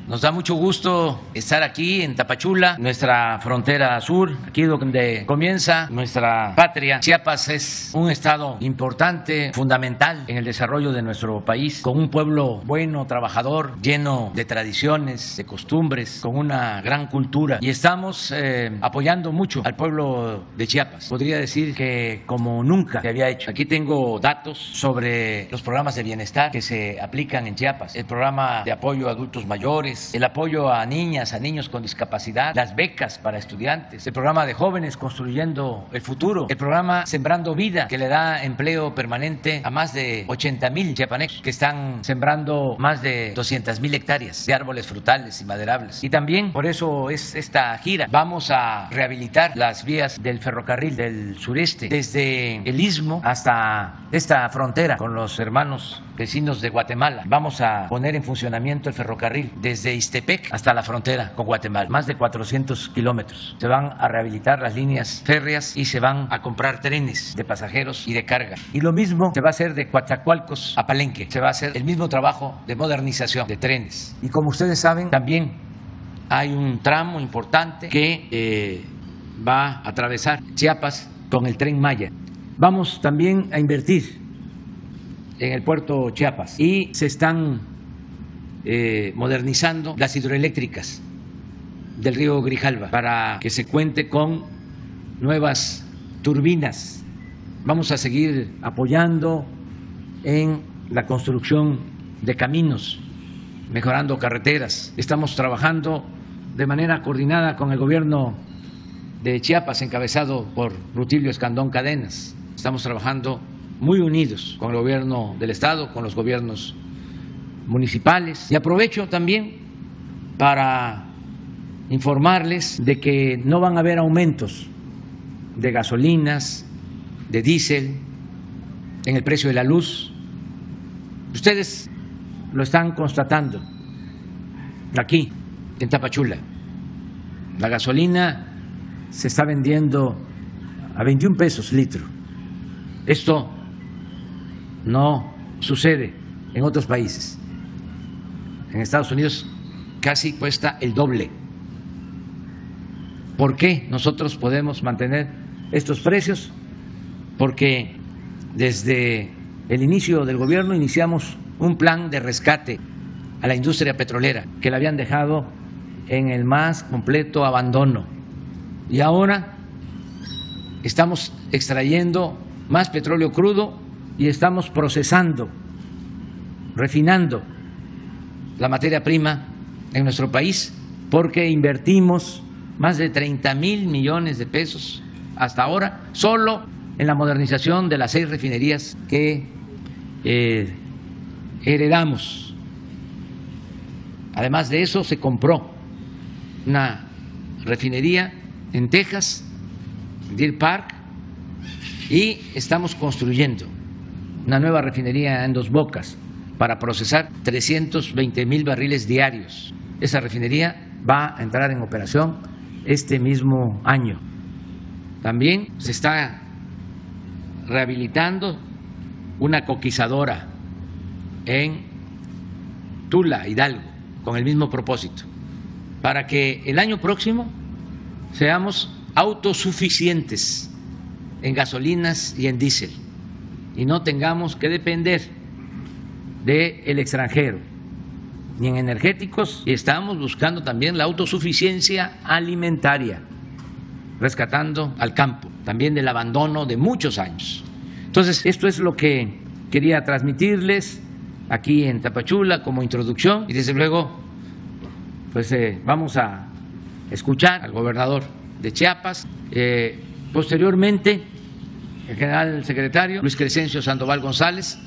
Nos da mucho gusto estar aquí en Tapachula, nuestra frontera sur, aquí donde comienza nuestra patria. Chiapas es un estado importante, fundamental en el desarrollo de nuestro país, con un pueblo bueno, trabajador, lleno de tradiciones, de costumbres, con una gran cultura. Y estamos apoyando mucho al pueblo de Chiapas. Podría decir que como nunca se había hecho. Aquí tengo datos sobre los programas de bienestar que se aplican en Chiapas. El programa de apoyo a adultos mayores, el apoyo a niñas, a niños con discapacidad, las becas para estudiantes, el programa de jóvenes construyendo el futuro, el programa Sembrando Vida, que le da empleo permanente a más de 80,000 chiapanecos que están sembrando más de 200,000 hectáreas de árboles frutales y maderables. Y también por eso es esta gira. Vamos a rehabilitar las vías del ferrocarril del sureste, desde el Istmo hasta esta frontera con los hermanos vecinos de Guatemala. Vamos a poner en funcionamiento el ferrocarril desde Ixtepec hasta la frontera con Guatemala, más de 400 kilómetros. Se van a rehabilitar las líneas férreas y se van a comprar trenes de pasajeros y de carga. Y lo mismo se va a hacer de Coatzacoalcos a Palenque. Se va a hacer el mismo trabajo de modernización de trenes. Y como ustedes saben, también hay un tramo importante que va a atravesar Chiapas con el Tren Maya. Vamos también a invertir en el puerto Chiapas y se están modernizando las hidroeléctricas del río Grijalva para que se cuente con nuevas turbinas. Vamos a seguir apoyando en la construcción de caminos, mejorando carreteras. Estamos trabajando de manera coordinada con el gobierno de Chiapas, encabezado por Rutilio Escandón Cadenas. Estamos trabajando muy unidos con el gobierno del estado, con los gobiernos municipales. Y aprovecho también para informarles de que no van a haber aumentos de gasolinas, de diésel, en el precio de la luz. Ustedes lo están constatando aquí en Tapachula. La gasolina se está vendiendo a 21 pesos litro. Esto no sucede en otros países. En Estados Unidos casi cuesta el doble. ¿Por qué nosotros podemos mantener estos precios? Porque desde el inicio del gobierno iniciamos un plan de rescate a la industria petrolera que la habían dejado en el más completo abandono. Y ahora estamos extrayendo más petróleo crudo y estamos procesando, refinando la materia prima en nuestro país, porque invertimos más de 30,000 millones de pesos hasta ahora solo en la modernización de las 6 refinerías que heredamos. Además de eso, se compró una refinería en Texas, Deer Park, y estamos construyendo una nueva refinería en Dos Bocas para procesar 320,000 barriles diarios. Esa refinería va a entrar en operación este mismo año. También se está rehabilitando una coquizadora en Tula, Hidalgo, con el mismo propósito, para que el año próximo seamos autosuficientes en gasolinas y en diésel y no tengamos que depender del extranjero, ni en energéticos, y estamos buscando también la autosuficiencia alimentaria, rescatando al campo, también del abandono de muchos años. Entonces, esto es lo que quería transmitirles aquí en Tapachula como introducción, y desde luego pues vamos a escuchar al gobernador de Chiapas. Posteriormente, el general secretario Luis Crescencio Sandoval González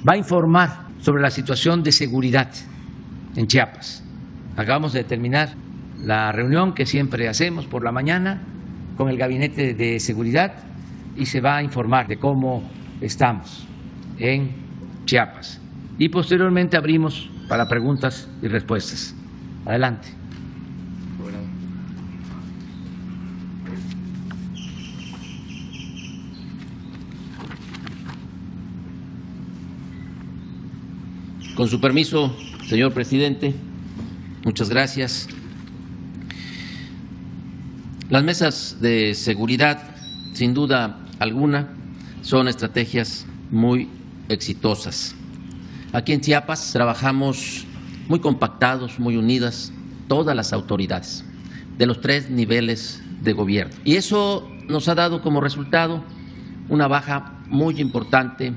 va a informar sobre la situación de seguridad en Chiapas. Acabamos de terminar la reunión que siempre hacemos por la mañana con el Gabinete de Seguridad y se va a informar de cómo estamos en Chiapas. Y posteriormente abrimos para preguntas y respuestas. Adelante. Con su permiso, señor presidente, Muchas gracias. Las mesas de seguridad, sin duda alguna, son estrategias muy exitosas. Aquí en Chiapas trabajamos muy compactados, muy unidas, todas las autoridades de los 3 niveles de gobierno. Y eso nos ha dado como resultado una baja muy importante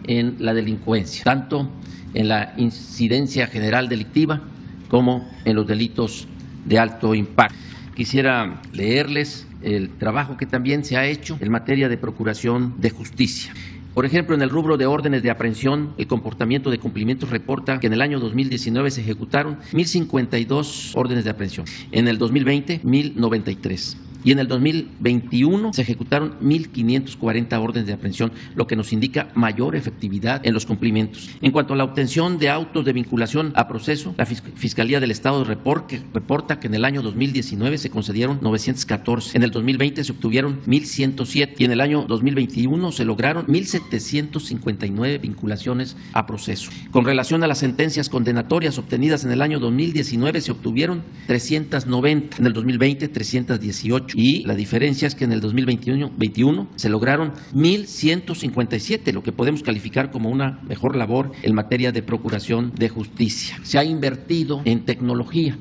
en la delincuencia, tanto en la incidencia general delictiva como en los delitos de alto impacto. Quisiera leerles el trabajo que también se ha hecho en materia de procuración de justicia. Por ejemplo, en el rubro de órdenes de aprehensión, el comportamiento de cumplimientos reporta que en el año 2019 se ejecutaron 1,052 órdenes de aprehensión, en el 2020 1,093. Y en el 2021 se ejecutaron 1,540 órdenes de aprehensión, lo que nos indica mayor efectividad en los cumplimientos. En cuanto a la obtención de autos de vinculación a proceso, la Fiscalía del Estado reporta que en el año 2019 se concedieron 914, en el 2020 se obtuvieron 1,107 y en el año 2021 se lograron 1,759 vinculaciones a proceso. Con relación a las sentencias condenatorias obtenidas en el año 2019 se obtuvieron 390, en el 2020 318. Y la diferencia es que en el 2021 se lograron 1,157, lo que podemos calificar como una mejor labor en materia de procuración de justicia. Se ha invertido en tecnología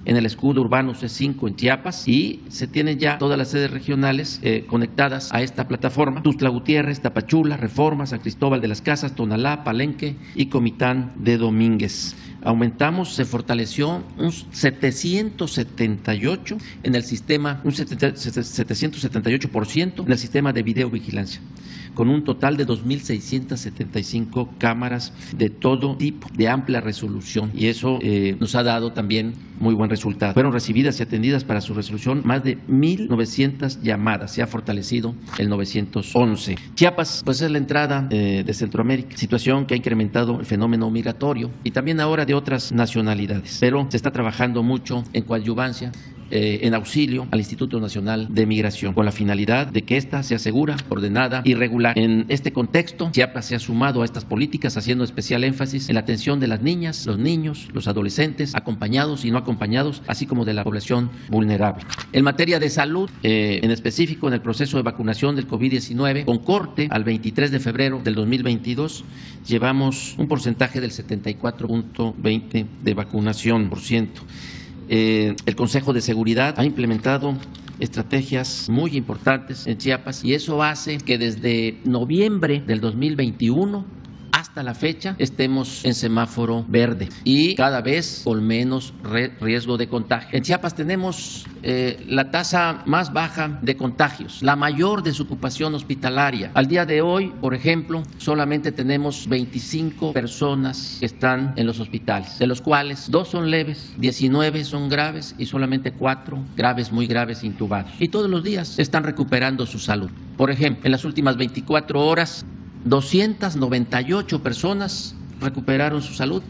en el escudo urbano C5 en Chiapas y se tienen ya todas las sedes regionales conectadas a esta plataforma: Tuxtla Gutiérrez, Tapachula, Reforma, San Cristóbal de las Casas, Tonalá, Palenque y Comitán de Domínguez. Aumentamos, se fortaleció un 778 en el sistema, un 778% en el sistema de videovigilancia, con un total de 2,675 cámaras de todo tipo, de amplia resolución, y eso nos ha dado también muy buen resultado. Fueron recibidas y atendidas para su resolución más de 1,900 llamadas. Se ha fortalecido el 911. Chiapas, pues, es la entrada de Centroamérica, situación que ha incrementado el fenómeno migratorio y también ahora de otras nacionalidades, pero se está trabajando mucho en coadyuvancia, en auxilio al Instituto Nacional de Migración, con la finalidad de que ésta sea segura, ordenada y regular. En este contexto, Chiapas se ha sumado a estas políticas, haciendo especial énfasis en la atención de las niñas, los niños, los adolescentes, acompañados y no acompañados, así como de la población vulnerable. En materia de salud, en específico en el proceso de vacunación del COVID-19, con corte al 23 de febrero del 2022, llevamos un porcentaje del 74,20% de vacunación por ciento. El Consejo de Seguridad ha implementado estrategias muy importantes en Chiapas y eso hace que desde noviembre del 2021 hasta la fecha estemos en semáforo verde y cada vez con menos riesgo de contagio. En Chiapas tenemos la tasa más baja de contagios, la mayor desocupación hospitalaria. Al día de hoy, por ejemplo, solamente tenemos 25 personas que están en los hospitales, de los cuales 2 son leves, 19 son graves y solamente 4 graves, muy graves, intubados. Y todos los días están recuperando su salud. Por ejemplo, en las últimas 24 horas, 298 personas recuperaron su salud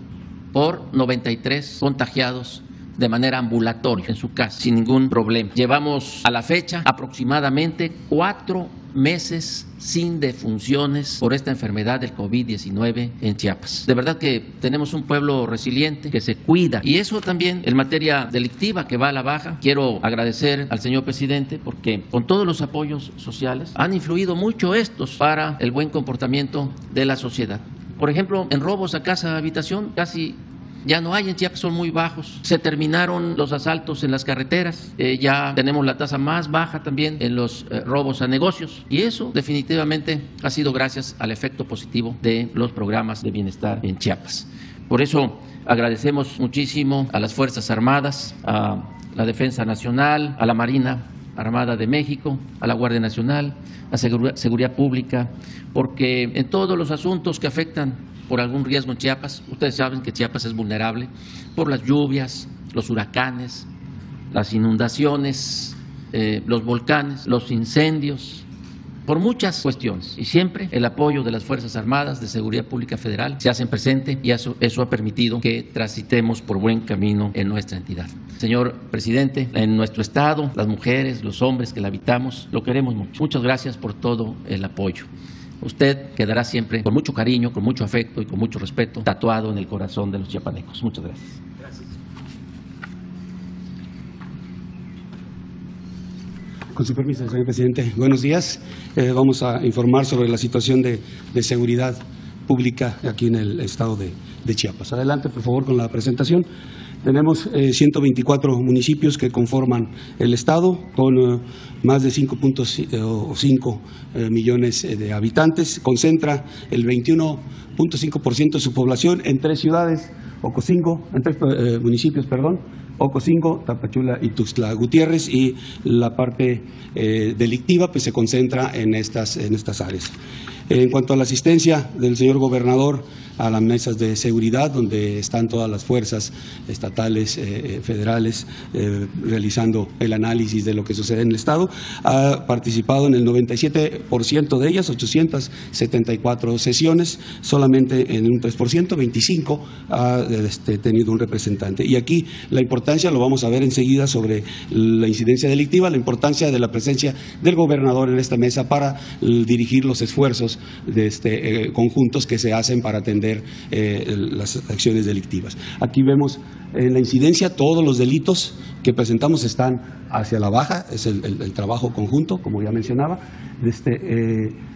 por 93 contagiados de manera ambulatoria en su casa, sin ningún problema. Llevamos a la fecha aproximadamente 4 meses sin defunciones por esta enfermedad del COVID-19 en Chiapas. De verdad que tenemos un pueblo resiliente que se cuida, y eso también en materia delictiva, que va a la baja. Quiero agradecer al señor presidente porque con todos los apoyos sociales han influido mucho estos para el buen comportamiento de la sociedad. Por ejemplo, en robos a casa, habitación, casi ya no hay en Chiapas, son muy bajos. Se terminaron los asaltos en las carreteras, ya tenemos la tasa más baja también en los robos a negocios, y eso definitivamente ha sido gracias al efecto positivo de los programas de bienestar en Chiapas. Por eso agradecemos muchísimo a las Fuerzas Armadas, a la Defensa Nacional, a la Marina Armada de México, a la Guardia Nacional, a Seguridad Pública, porque en todos los asuntos que afectan por algún riesgo en Chiapas, ustedes saben que Chiapas es vulnerable por las lluvias, los huracanes, las inundaciones, los volcanes, los incendios, por muchas cuestiones, y siempre el apoyo de las Fuerzas Armadas, de Seguridad Pública Federal, se hacen presente, y eso ha permitido que transitemos por buen camino en nuestra entidad. Señor presidente, en nuestro estado, las mujeres, los hombres que la habitamos, lo queremos mucho. Muchas gracias por todo el apoyo. Usted quedará siempre con mucho cariño, con mucho afecto y con mucho respeto tatuado en el corazón de los chiapanecos. Muchas gracias. Con su permiso, señor presidente. Buenos días. Vamos a informar sobre la situación de seguridad pública aquí en el estado de Chiapas. Adelante, por favor, con la presentación. Tenemos 124 municipios que conforman el estado, con más de 5.5 millones de habitantes. Concentra el 21.5% de su población en tres ciudades, en tres municipios, Ocosingo, Tapachula y Tuxtla Gutiérrez, y la parte delictiva pues se concentra en estas áreas. En cuanto a la asistencia del señor gobernador a las mesas de seguridad, donde están todas las fuerzas estatales, federales, realizando el análisis de lo que sucede en el estado, ha participado en el 97% de ellas, 874 sesiones, solamente en un 3%, 25 ha tenido un representante. Y aquí la importancia, lo vamos a ver enseguida sobre la incidencia delictiva, la importancia de la presencia del gobernador en esta mesa para dirigir los esfuerzos conjuntos que se hacen para atender las acciones delictivas. Aquí vemos en la incidencia todos los delitos que presentamos están hacia la baja, es el trabajo conjunto, como ya mencionaba.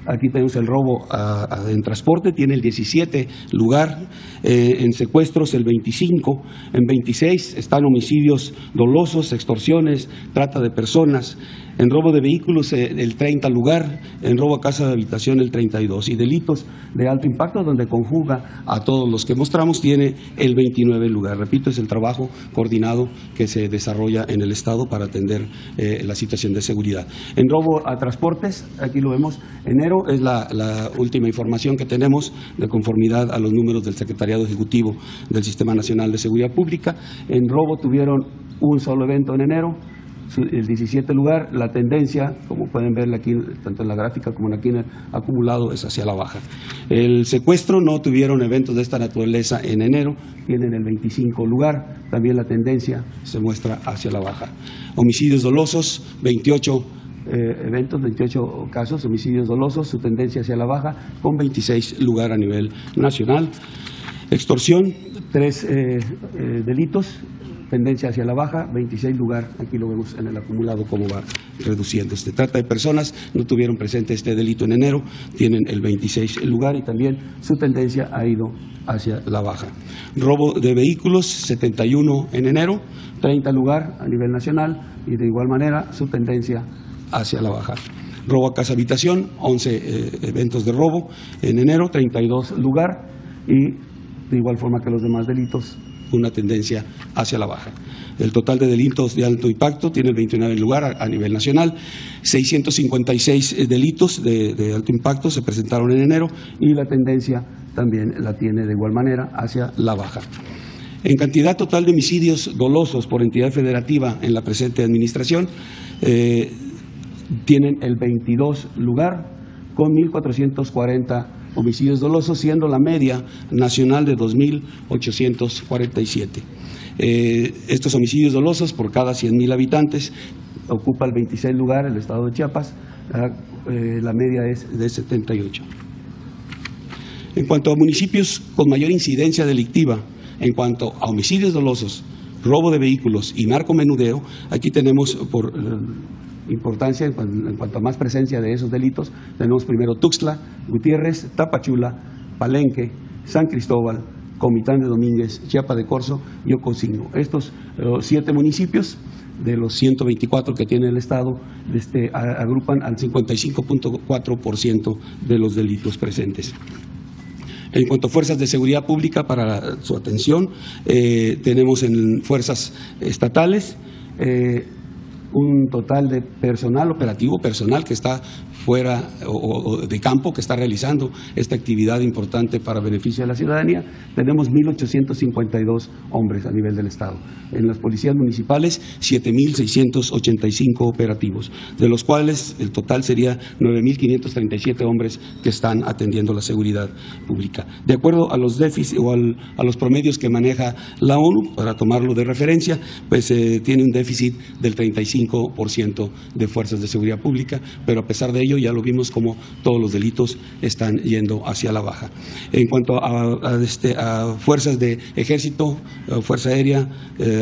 Aquí tenemos el robo en transporte, tiene el 17 lugar, en secuestros el 25, en 26 están homicidios dolosos, extorsiones, trata de personas, en robo de vehículos el 30 lugar, en robo a casa de habitación el 32, y delitos de alto impacto, donde conjuga a todos los que mostramos, tiene el 29 lugar. Repito, es el trabajo coordinado que se desarrolla en el estado para atender la situación de seguridad. En robo a transportes, aquí lo vemos, enero es la última información que tenemos de conformidad a los números del Secretariado Ejecutivo del Sistema Nacional de Seguridad Pública. En robo tuvieron un solo evento en enero, el 17 lugar. La tendencia, como pueden ver aquí, tanto en la gráfica como aquí en el acumulado, es hacia la baja. El secuestro, no tuvieron eventos de esta naturaleza en enero, tienen el 25 lugar, también la tendencia se muestra hacia la baja. Homicidios dolosos, 28 eventos, 28 casos, homicidios dolosos, su tendencia hacia la baja, con 26 lugar a nivel nacional. Extorsión, 3 delitos, tendencia hacia la baja, 26 lugar, aquí lo vemos en el acumulado cómo va reduciéndose. Trata de personas, no tuvieron presente este delito en enero, tienen el 26 lugar y también su tendencia ha ido hacia la baja. Robo de vehículos, 71 en enero, 30 lugar a nivel nacional y de igual manera su tendencia hacia la baja. Robo a casa habitación, 11 eventos de robo en enero, 32 lugar y de igual forma que los demás delitos, una tendencia hacia la baja. El total de delitos de alto impacto tiene el 29 lugar a nivel nacional, 656 delitos de alto impacto se presentaron en enero y la tendencia también la tiene de igual manera hacia la baja. En cantidad total de homicidios dolosos por entidad federativa en la presente administración, tienen el 22 lugar con 1.440 homicidios dolosos, siendo la media nacional de 2.847. Estos homicidios dolosos por cada 100.000 habitantes ocupa el 26 lugar el estado de Chiapas, la media es de 78. En cuanto a municipios con mayor incidencia delictiva, en cuanto a homicidios dolosos, robo de vehículos y narcomenudeo, aquí tenemos por importancia, en cuanto a más presencia de esos delitos, tenemos primero Tuxtla Gutiérrez, Tapachula, Palenque, San Cristóbal, Comitán de Domínguez, Chiapa de Corzo y Ocosingo. Estos 7 municipios de los 124 que tiene el estado agrupan al 55.4% de los delitos presentes. En cuanto a fuerzas de seguridad pública, para su atención, tenemos en fuerzas estatales un total de personal operativo, personal que está fuera o de campo, que está realizando esta actividad importante para beneficio de la ciudadanía. Tenemos 1.852 hombres a nivel del estado. En las policías municipales, 7.685 operativos, de los cuales el total sería 9.537 hombres que están atendiendo la seguridad pública. De acuerdo a los déficits o a los promedios que maneja la ONU, para tomarlo de referencia, pues tiene un déficit del 37%. 25% de fuerzas de seguridad pública, pero a pesar de ello ya lo vimos como todos los delitos están yendo hacia la baja. En cuanto a fuerzas de ejército, fuerza aérea,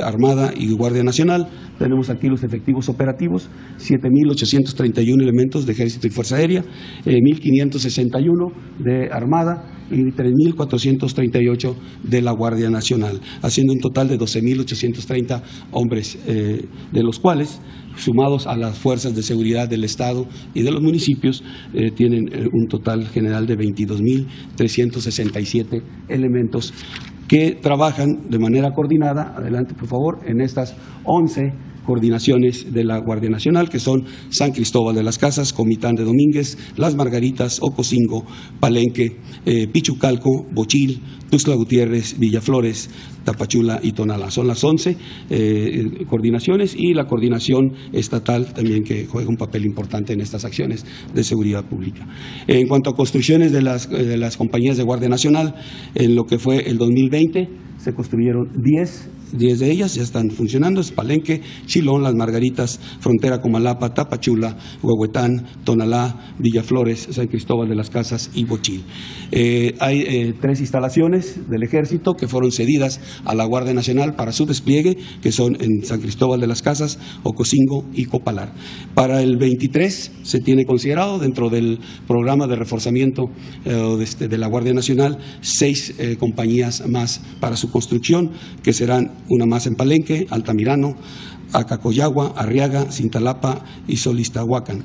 armada y guardia nacional, tenemos aquí los efectivos operativos: 7.831 elementos de ejército y fuerza aérea, 1.561 de armada y 3.438 de la Guardia Nacional, haciendo un total de 12.830 hombres, de los cuales, sumados a las fuerzas de seguridad del Estado y de los municipios, tienen un total general de 22.367 elementos que trabajan de manera coordinada, adelante por favor, en estas 11 coordinaciones de la Guardia Nacional, que son San Cristóbal de las Casas, Comitán de Domínguez, Las Margaritas, Ocosingo, Palenque, Pichucalco, Bochil, Tuxtla Gutiérrez, Villaflores, Tapachula y Tonalá. Son las 11 coordinaciones, y la coordinación estatal también, que juega un papel importante en estas acciones de seguridad pública. En cuanto a construcciones de las compañías de Guardia Nacional, en lo que fue el 2020 se construyeron 10 de ellas, ya están funcionando: es Palenque, Chilón, Las Margaritas, Frontera Comalapa, Tapachula, Huehuetán, Tonalá, Villaflores, San Cristóbal de las Casas y Bochil. Hay 3 instalaciones del Ejército que fueron cedidas a la Guardia Nacional para su despliegue, que son en San Cristóbal de las Casas, Ocosingo y Copalar. Para el 23 se tiene considerado, dentro del programa de reforzamiento de la Guardia Nacional, 6 compañías más para su construcción, que serán una más en Palenque, Altamirano, Acacoyagua, Arriaga, Cintalapa y Solistahuacán,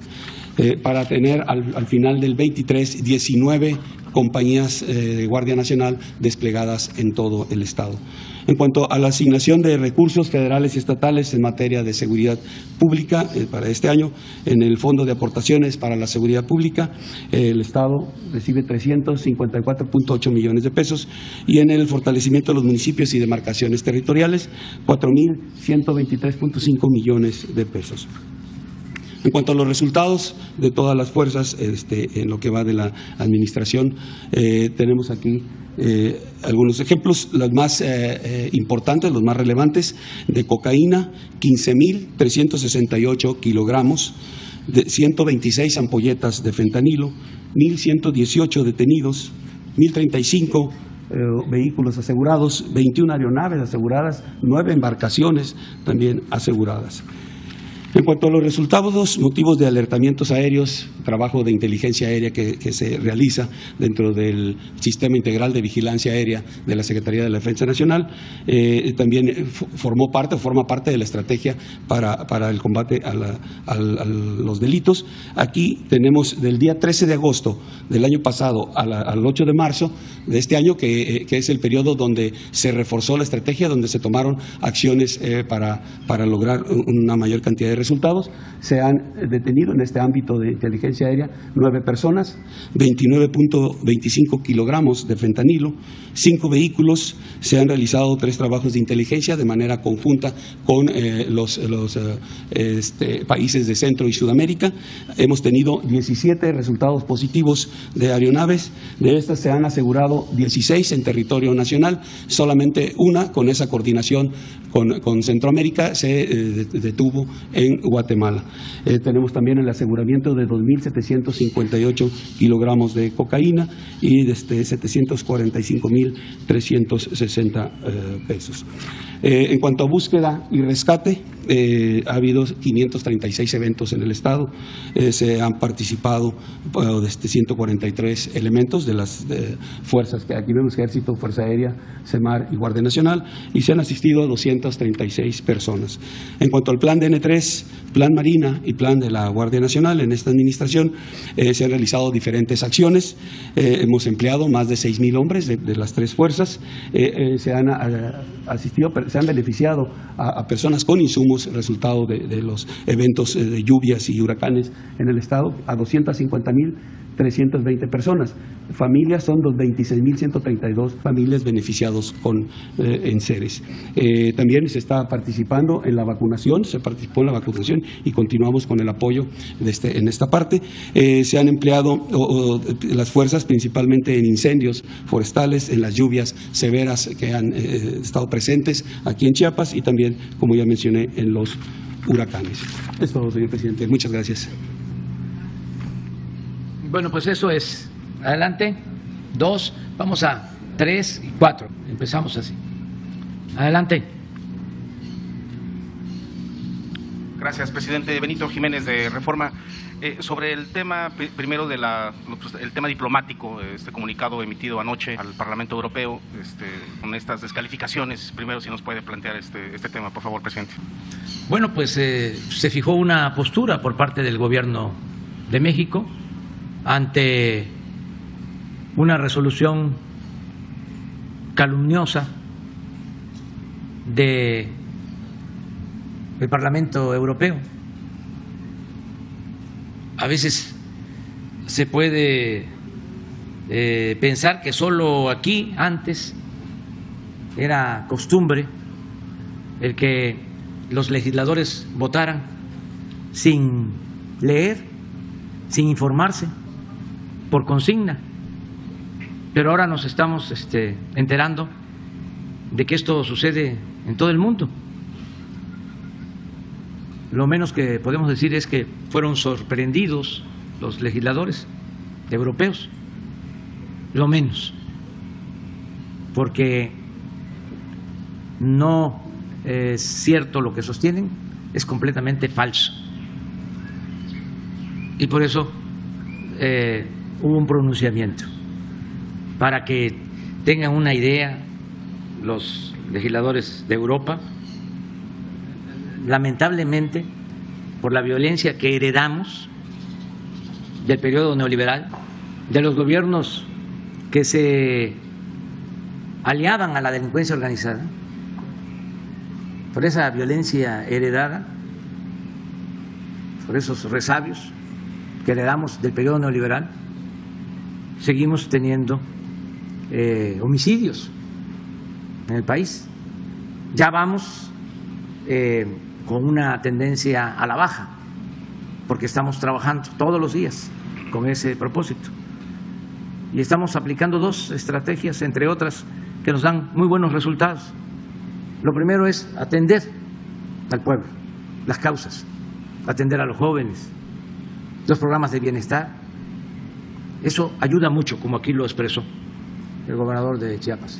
para tener al final del 23 19 compañías de Guardia Nacional desplegadas en todo el Estado. En cuanto a la asignación de recursos federales y estatales en materia de seguridad pública, para este año, en el Fondo de Aportaciones para la Seguridad Pública, el Estado recibe 354.8 millones de pesos, y en el fortalecimiento de los municipios y demarcaciones territoriales, 4.123.5 millones de pesos. En cuanto a los resultados de todas las fuerzas, en lo que va de la administración, tenemos aquí algunos ejemplos. Los más importantes, los más relevantes: de cocaína, 15.368 kilogramos, de 126 ampolletas de fentanilo, 1.118 detenidos, 1.035 vehículos asegurados, 21 aeronaves aseguradas, 9 embarcaciones también aseguradas. En cuanto a los resultados, motivos de alertamientos aéreos, trabajo de inteligencia aérea que se realiza dentro del Sistema Integral de Vigilancia Aérea de la Secretaría de la Defensa Nacional, también forma parte de la estrategia para el combate a los delitos. Aquí tenemos del día 13 de agosto del año pasado al 8 de marzo de este año, que es el periodo donde se reforzó la estrategia, donde se tomaron acciones para lograr una mayor cantidad de resultados. Se han detenido en este ámbito de inteligencia aérea 9 personas, 29.25 kilogramos de fentanilo, 5 vehículos. Se han realizado 3 trabajos de inteligencia de manera conjunta con los países de Centro y Sudamérica. Hemos tenido 17 resultados positivos de aeronaves. De estas se han asegurado 16 en territorio nacional, solamente una, con esa coordinación con Centroamérica, se detuvo en Guatemala. Tenemos también el aseguramiento de 2.758 kilogramos de cocaína y de 745.360 pesos. En cuanto a búsqueda y rescate, ha habido 536 eventos en el Estado, se han participado 143 elementos de las fuerzas que aquí vemos: Ejército, Fuerza Aérea, SEMAR y Guardia Nacional, y se han asistido a 236 personas. En cuanto al plan DN3, plan Marina y plan de la Guardia Nacional, en esta administración se han realizado diferentes acciones. Hemos empleado más de 6,000 hombres de las 3 fuerzas, se han beneficiado a personas con insumos resultado de los eventos de lluvias y huracanes en el Estado, a 250,000 320 personas. Familias son los 26.132 familias beneficiados en Ceres. También se está participando en la vacunación, se participó en la vacunación y continuamos con el apoyo en esta parte. Se han empleado las fuerzas principalmente en incendios forestales, en las lluvias severas que han estado presentes aquí en Chiapas y también, como ya mencioné, en los huracanes. Es todo, señor presidente. Muchas gracias. Bueno, pues eso es. Adelante. 2, vamos a 3 y 4. Empezamos así. Adelante. Gracias, presidente. Benito Jiménez, de Reforma. Sobre el tema, primero, el tema diplomático, este comunicado emitido anoche al Parlamento Europeo, con estas descalificaciones, primero, si nos puede plantear este tema, por favor, presidente. Bueno, pues se fijó una postura por parte del Gobierno de México ante una resolución calumniosa del Parlamento Europeo. A veces se puede pensar que solo aquí antes era costumbre el que los legisladores votaran sin leer, sin informarse, por consigna. Pero ahora nos estamos enterando de que esto sucede en todo el mundo. Lo menos que podemos decir es que fueron sorprendidos los legisladores europeos, lo menos, porque no es cierto lo que sostienen, es completamente falso. Y por eso hubo un pronunciamiento, para que tengan una idea los legisladores de Europa. Lamentablemente, por la violencia que heredamos del periodo neoliberal, de los gobiernos que se aliaban a la delincuencia organizada, por esa violencia heredada, por esos resabios que heredamos del periodo neoliberal, seguimos teniendo homicidios en el país. Ya vamos con una tendencia a la baja, porque estamos trabajando todos los días con ese propósito. Y estamos aplicando 2 estrategias, entre otras, que nos dan muy buenos resultados. Lo primero es atender al pueblo, las causas, atender a los jóvenes, los programas de bienestar. Eso ayuda mucho, como aquí lo expresó el gobernador de Chiapas.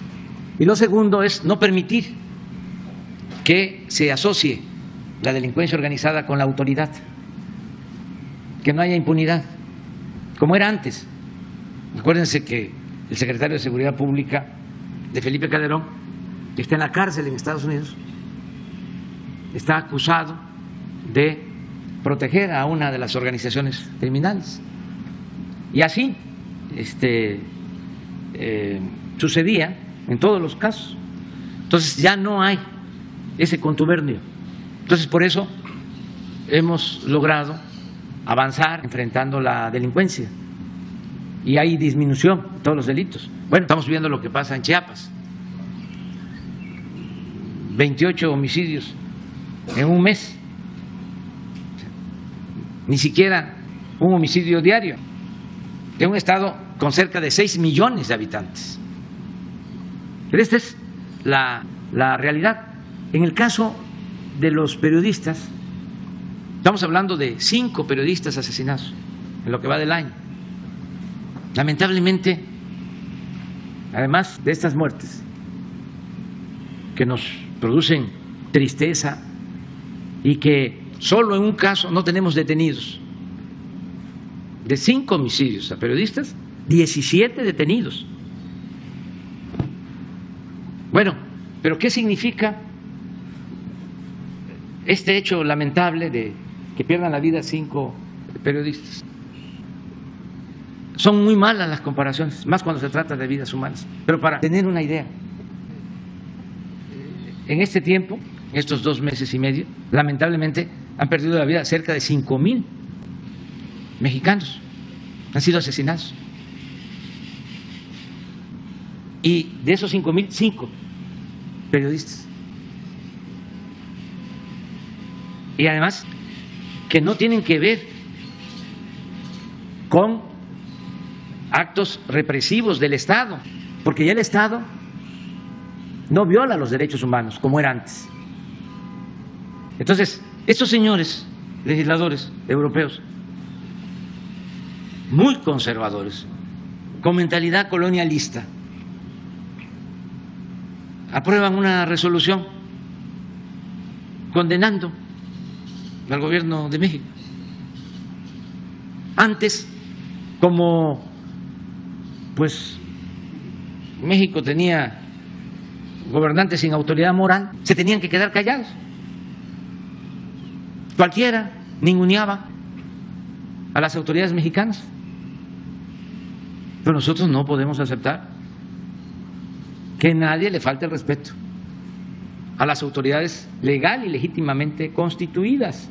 Y lo segundo es no permitir que se asocie la delincuencia organizada con la autoridad, que no haya impunidad, como era antes. Acuérdense que el secretario de Seguridad Pública de Felipe Calderón, que está en la cárcel en Estados Unidos, está acusado de proteger a una de las organizaciones criminales. Y así sucedía en todos los casos. Entonces ya no hay ese contubernio. Entonces por eso hemos logrado avanzar enfrentando la delincuencia y hay disminución de todos los delitos. Bueno, estamos viendo lo que pasa en Chiapas. 28 homicidios en un mes. Ni siquiera un homicidio diario. En un estado con cerca de 6 millones de habitantes. Pero esta es la realidad. En el caso de los periodistas, estamos hablando de 5 periodistas asesinados en lo que va del año. Lamentablemente, además de estas muertes que nos producen tristeza y que solo en un caso no tenemos detenidos, de 5 homicidios a periodistas, 17 detenidos. Bueno, pero ¿qué significa este hecho lamentable de que pierdan la vida 5 periodistas? Son muy malas las comparaciones, más cuando se trata de vidas humanas. Pero para tener una idea, en este tiempo, estos 2 meses y medio, lamentablemente han perdido la vida cerca de 5,000 mexicanos. han sido asesinados. Y de esos 5,000, 5 periodistas. Y además que no tienen que ver con actos represivos del Estado, porque ya el Estado no viola los derechos humanos como era antes. Entonces, estos señores legisladores europeos, muy conservadores, con mentalidad colonialista, aprueban una resolución condenando al gobierno de México. Antes, como pues México tenía gobernantes sin autoridad moral, se tenían que quedar callados. Cualquiera ninguneaba a las autoridades mexicanas. Pero nosotros no podemos aceptar que nadie le falte el respeto a las autoridades legal y legítimamente constituidas.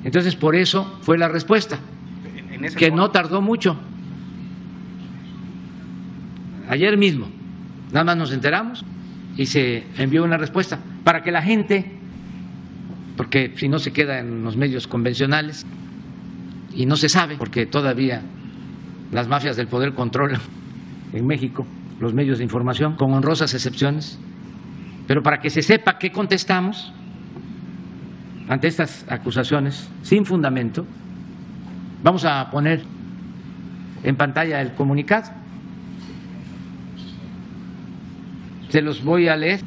Entonces, por eso fue la respuesta, que no tardó mucho. Ayer mismo, nada más nos enteramos y se envió una respuesta para que la gente, porque si no se queda en los medios convencionales y no se sabe, porque todavía las mafias del poder controlan en México los medios de información, con honrosas excepciones, pero para que se sepa qué contestamos ante estas acusaciones sin fundamento, vamos a poner en pantalla el comunicado. Se los voy a leer.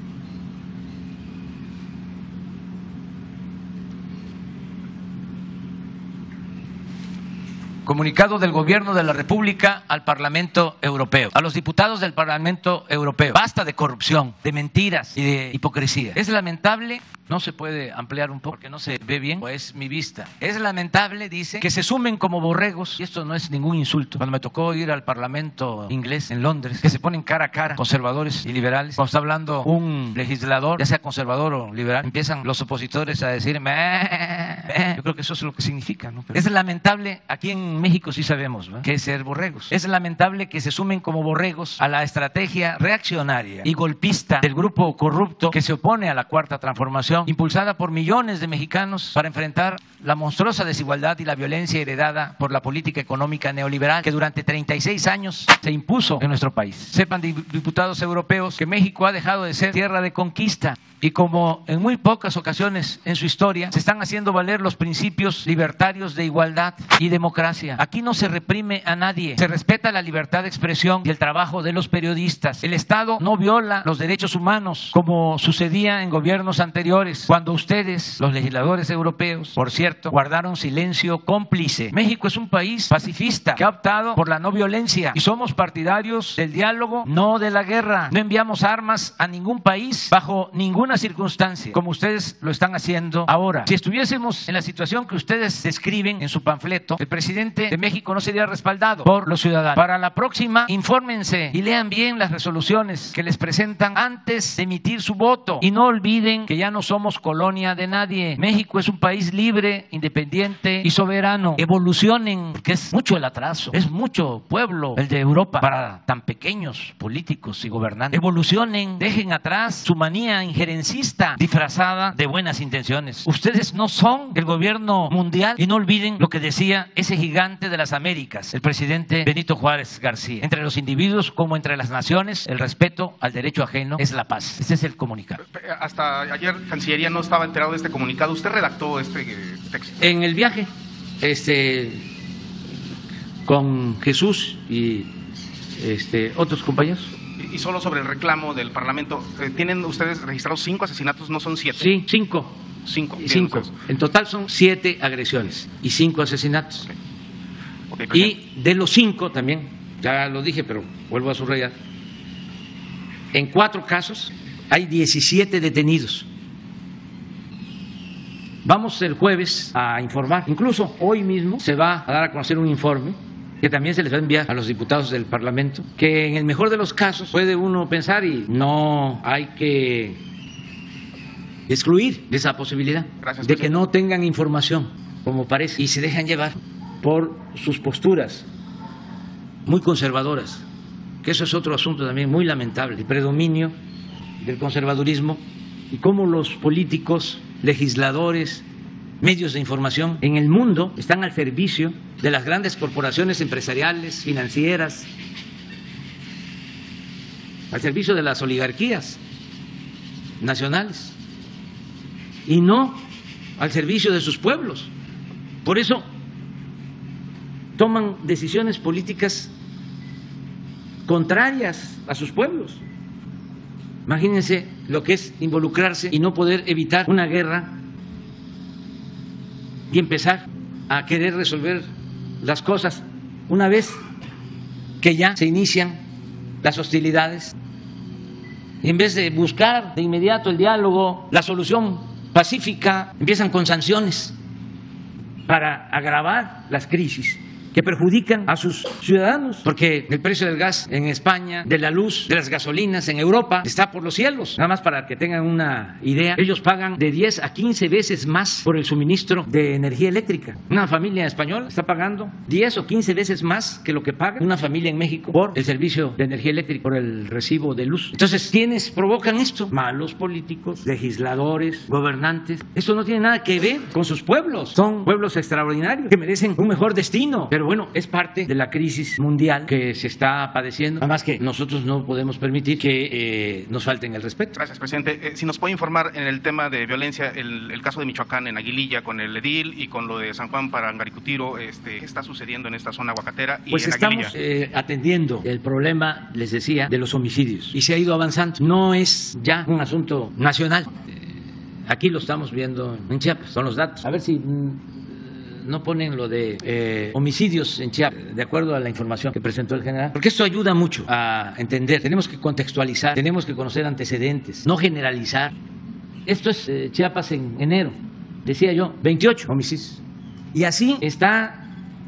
Comunicado del Gobierno de la República al Parlamento Europeo. A los diputados del Parlamento Europeo. Basta de corrupción, de mentiras y de hipocresía. Es lamentable, no se puede ampliar un poco porque no se ve bien, o es mi vista. Es lamentable, dice, que se sumen como borregos, y esto no es ningún insulto. Cuando me tocó ir al Parlamento inglés en Londres, que se ponen cara a cara conservadores y liberales, cuando está hablando un legislador, ya sea conservador o liberal, empiezan los opositores a decir, yo creo que eso es lo que significa, ¿no? Pero es lamentable, aquí en México sí sabemos, ¿no?, que es ser borregos. Es lamentable que se sumen como borregos a la estrategia reaccionaria y golpista del grupo corrupto que se opone a la Cuarta Transformación, impulsada por millones de mexicanos para enfrentar la monstruosa desigualdad y la violencia heredada por la política económica neoliberal que durante 36 años se impuso en nuestro país. Sepan, diputados europeos, que México ha dejado de ser tierra de conquista y, como en muy pocas ocasiones en su historia, se están haciendo valer los principios libertarios de igualdad y democracia. Aquí no se reprime a nadie, se respeta la libertad de expresión y el trabajo de los periodistas. El Estado no viola los derechos humanos como sucedía en gobiernos anteriores, cuando ustedes, los legisladores europeos, por cierto, guardaron silencio cómplice. México es un país pacifista que ha optado por la no violencia y somos partidarios del diálogo, no de la guerra. No enviamos armas a ningún país bajo ninguna circunstancia, como ustedes lo están haciendo ahora. Si estuviésemos en la situación que ustedes describen en su panfleto, el presidente de México no sería respaldado por los ciudadanos. Para la próxima, infórmense y lean bien las resoluciones que les presentan antes de emitir su voto, y no olviden que ya no somos colonia de nadie. México es un país libre, independiente y soberano. Evolucionen, porque es mucho el atraso, es mucho pueblo el de Europa para tan pequeños políticos y gobernantes. Evolucionen, dejen atrás su manía injerencista disfrazada de buenas intenciones. Ustedes no son el gobierno mundial, y no olviden lo que decía ese gigante de las Américas, el presidente Benito Juárez García: entre los individuos como entre las naciones, el respeto al derecho ajeno es la paz. Este es el comunicado. Hasta ayer Cancillería no estaba enterado de este comunicado. ¿Usted redactó este texto? En el viaje, con Jesús y otros compañeros. Y solo sobre el reclamo del Parlamento, ¿tienen ustedes registrados 5 asesinatos, no son 7? Sí, 5. 5. En total son 7 agresiones y 5 asesinatos. Okay, y de los 5 también, ya lo dije, pero vuelvo a subrayar, en 4 casos hay 17 detenidos. Vamos el jueves a informar. Incluso hoy mismo se va a dar a conocer un informe que también se les va a enviar a los diputados del Parlamento, que en el mejor de los casos puede uno pensar, y no hay que excluir esa posibilidad, de que no tengan información, como parece, y se dejan llevar por sus posturas muy conservadoras, que eso es otro asunto también muy lamentable, el predominio del conservadurismo y cómo los políticos, legisladores, medios de información en el mundo están al servicio de las grandes corporaciones empresariales, financieras, al servicio de las oligarquías nacionales y no al servicio de sus pueblos. Por eso toman decisiones políticas contrarias a sus pueblos. Imagínense lo que es involucrarse y no poder evitar una guerra y empezar a querer resolver las cosas una vez que ya se inician las hostilidades. Y en vez de buscar de inmediato el diálogo, la solución pacífica, empiezan con sanciones para agravar las crisis que perjudican a sus ciudadanos, porque el precio del gas en España, de la luz, de las gasolinas en Europa está por los cielos. Nada más para que tengan una idea, ellos pagan de 10 a 15 veces más por el suministro de energía eléctrica. Una familia española está pagando 10 o 15 veces más que lo que paga una familia en México por el servicio de energía eléctrica, por el recibo de luz. Entonces, ¿quiénes provocan esto? Malos políticos, legisladores, gobernantes. Esto no tiene nada que ver con sus pueblos. Son pueblos extraordinarios que merecen un mejor destino. Pero bueno, es parte de la crisis mundial que se está padeciendo. Además que nosotros no podemos permitir que nos falten el respeto. Gracias, presidente. Si nos puede informar en el tema de violencia, el caso de Michoacán en Aguililla con el edil y con lo de San Juan Parangaricutiro, ¿qué está sucediendo en esta zona aguacatera y pues en Aguililla? Estamos atendiendo el problema, les decía, de los homicidios y se ha ido avanzando. No es ya un asunto nacional. Aquí lo estamos viendo en Chiapas, son los datos. A ver si no ponen lo de homicidios en Chiapas, de acuerdo a la información que presentó el general, porque esto ayuda mucho a entender. Tenemos que contextualizar, tenemos que conocer antecedentes, no generalizar. Esto es Chiapas en enero, decía yo, 28 homicidios. Y así está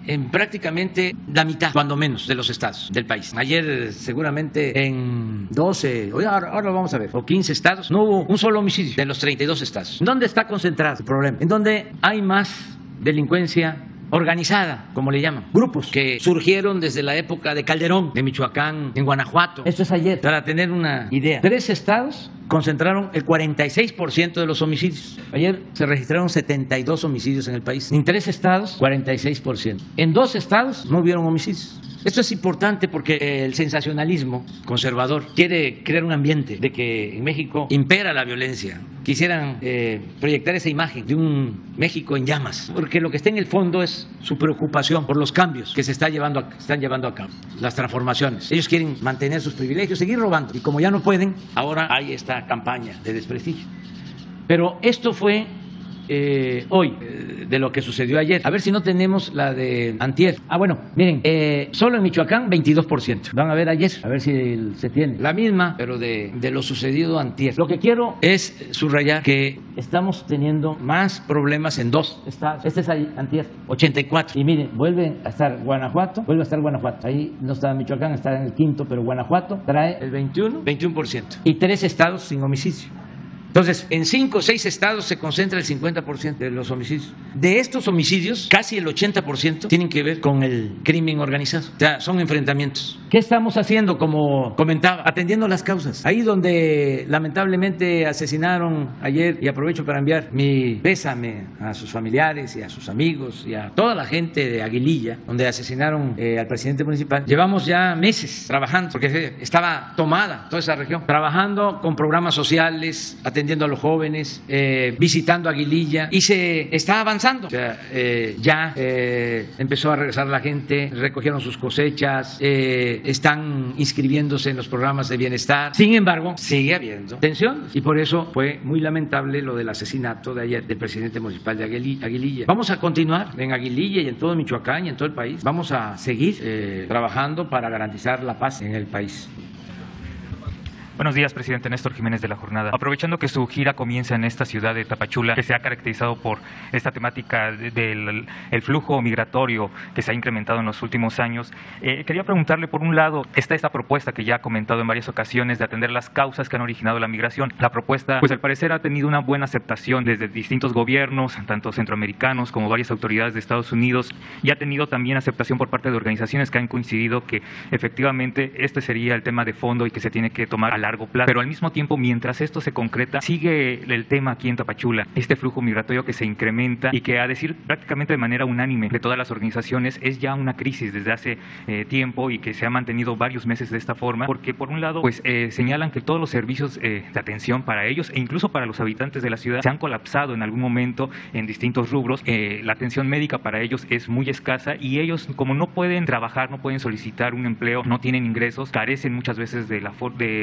en prácticamente la mitad, cuando menos, de los estados del país. Ayer seguramente en 12, ahora lo vamos a ver, o 15 estados, no hubo un solo homicidio de los 32 estados. ¿Dónde está concentrado el problema? En donde hay más delincuencia organizada, como le llaman, grupos que surgieron desde la época de Calderón, en Michoacán, en Guanajuato. Esto es ayer, para tener una idea. 3 estados concentraron el 46% de los homicidios. Ayer se registraron 72 homicidios en el país. En 3 estados, 46%. En 2 estados no hubieron homicidios. Esto es importante porque el sensacionalismo conservador quiere crear un ambiente de que en México impera la violencia. Quisieran proyectar esa imagen de un México en llamas, porque lo que está en el fondo es su preocupación por los cambios que están llevando a cabo, las transformaciones. Ellos quieren mantener sus privilegios, seguir robando, y como ya no pueden, ahora hay esta campaña de desprestigio. Pero esto fue hoy, de lo que sucedió ayer. A ver si no tenemos la de antier. Bueno, miren, solo en Michoacán 22%. Van a ver ayer, a ver si se tiene la misma, pero de lo sucedido antier. Lo que quiero es subrayar que estamos teniendo más problemas en 2 estados. Este es ahí, antier, 84. Y miren, vuelve a estar Guanajuato. Ahí no está Michoacán, está en el 5º, pero Guanajuato trae el 21%. Y 3 estados sin homicidio. Entonces, en 5 o 6 estados se concentra el 50% de los homicidios. De estos homicidios, casi el 80% tienen que ver con el crimen organizado. O sea, son enfrentamientos. ¿Qué estamos haciendo? Como comentaba, atendiendo las causas. Ahí donde lamentablemente asesinaron ayer, y aprovecho para enviar mi pésame a sus familiares y a sus amigos y a toda la gente de Aguililla, donde asesinaron al presidente municipal. Llevamos ya meses trabajando, porque estaba tomada toda esa región, trabajando con programas sociales, atendiendo a los jóvenes, visitando Aguililla, y se está avanzando. O sea, ya empezó a regresar la gente, recogieron sus cosechas, están inscribiéndose en los programas de bienestar. Sin embargo, sigue habiendo tensión, y por eso fue muy lamentable lo del asesinato de ayer del presidente municipal de Aguililla. Vamos a continuar en Aguililla y en todo Michoacán y en todo el país. Vamos a seguir trabajando para garantizar la paz en el país. Buenos días, presidente. Néstor Jiménez de La Jornada. Aprovechando que su gira comienza en esta ciudad de Tapachula, que se ha caracterizado por esta temática del flujo migratorio que se ha incrementado en los últimos años, quería preguntarle, por un lado, está esta propuesta que ya ha comentado en varias ocasiones de atender las causas que han originado la migración. La propuesta, pues al parecer ha tenido una buena aceptación desde distintos gobiernos, tanto centroamericanos como varias autoridades de Estados Unidos, y ha tenido también aceptación por parte de organizaciones que han coincidido que efectivamente este sería el tema de fondo y que se tiene que tomar a largo plazo. Pero al mismo tiempo, mientras esto se concreta, sigue el tema aquí en Tapachula, este flujo migratorio que se incrementa y que, a decir prácticamente de manera unánime de todas las organizaciones, es ya una crisis desde hace tiempo y que se ha mantenido varios meses de esta forma, porque por un lado pues señalan que todos los servicios de atención para ellos e incluso para los habitantes de la ciudad se han colapsado en algún momento en distintos rubros. La atención médica para ellos es muy escasa y ellos, como no pueden trabajar, no pueden solicitar un empleo, no tienen ingresos, carecen muchas veces de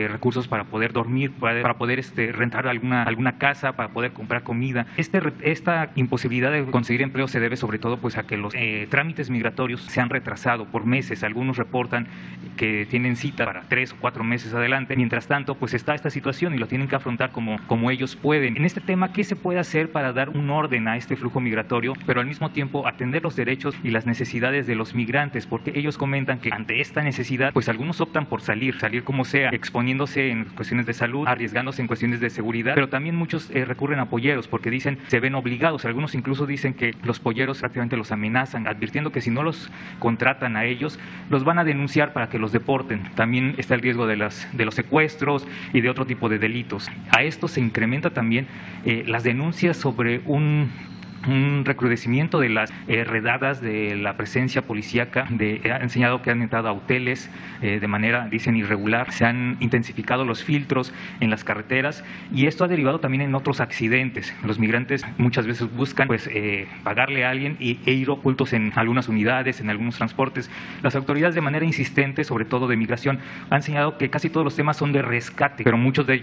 recursos para poder dormir, para poder rentar alguna casa, para poder comprar comida. Esta imposibilidad de conseguir empleo se debe sobre todo pues a que los trámites migratorios se han retrasado por meses. Algunos reportan que tienen cita para 3 o 4 meses adelante. Mientras tanto, pues está esta situación y lo tienen que afrontar como ellos pueden. En este tema, ¿qué se puede hacer para dar un orden a este flujo migratorio, pero al mismo tiempo atender los derechos y las necesidades de los migrantes? Porque ellos comentan que ante esta necesidad, pues algunos optan por salir como sea, exponiéndose en cuestiones de salud, arriesgándose en cuestiones de seguridad, pero también muchos recurren a polleros porque dicen, se ven obligados. Algunos incluso dicen que los polleros prácticamente los amenazan, advirtiendo que si no los contratan a ellos, los van a denunciar para que los deporten. También está el riesgo de los secuestros y de otro tipo de delitos. A esto se incrementa también las denuncias sobre un recrudecimiento de las redadas de la presencia policíaca. Ha enseñado que han entrado a hoteles de manera, dicen, irregular. Se han intensificado los filtros en las carreteras y esto ha derivado también en otros accidentes. Los migrantes muchas veces buscan pues pagarle a alguien e ir ocultos en algunas unidades, en algunos transportes. Las autoridades, de manera insistente, sobre todo de migración, han señalado que casi todos los temas son de rescate, pero muchos de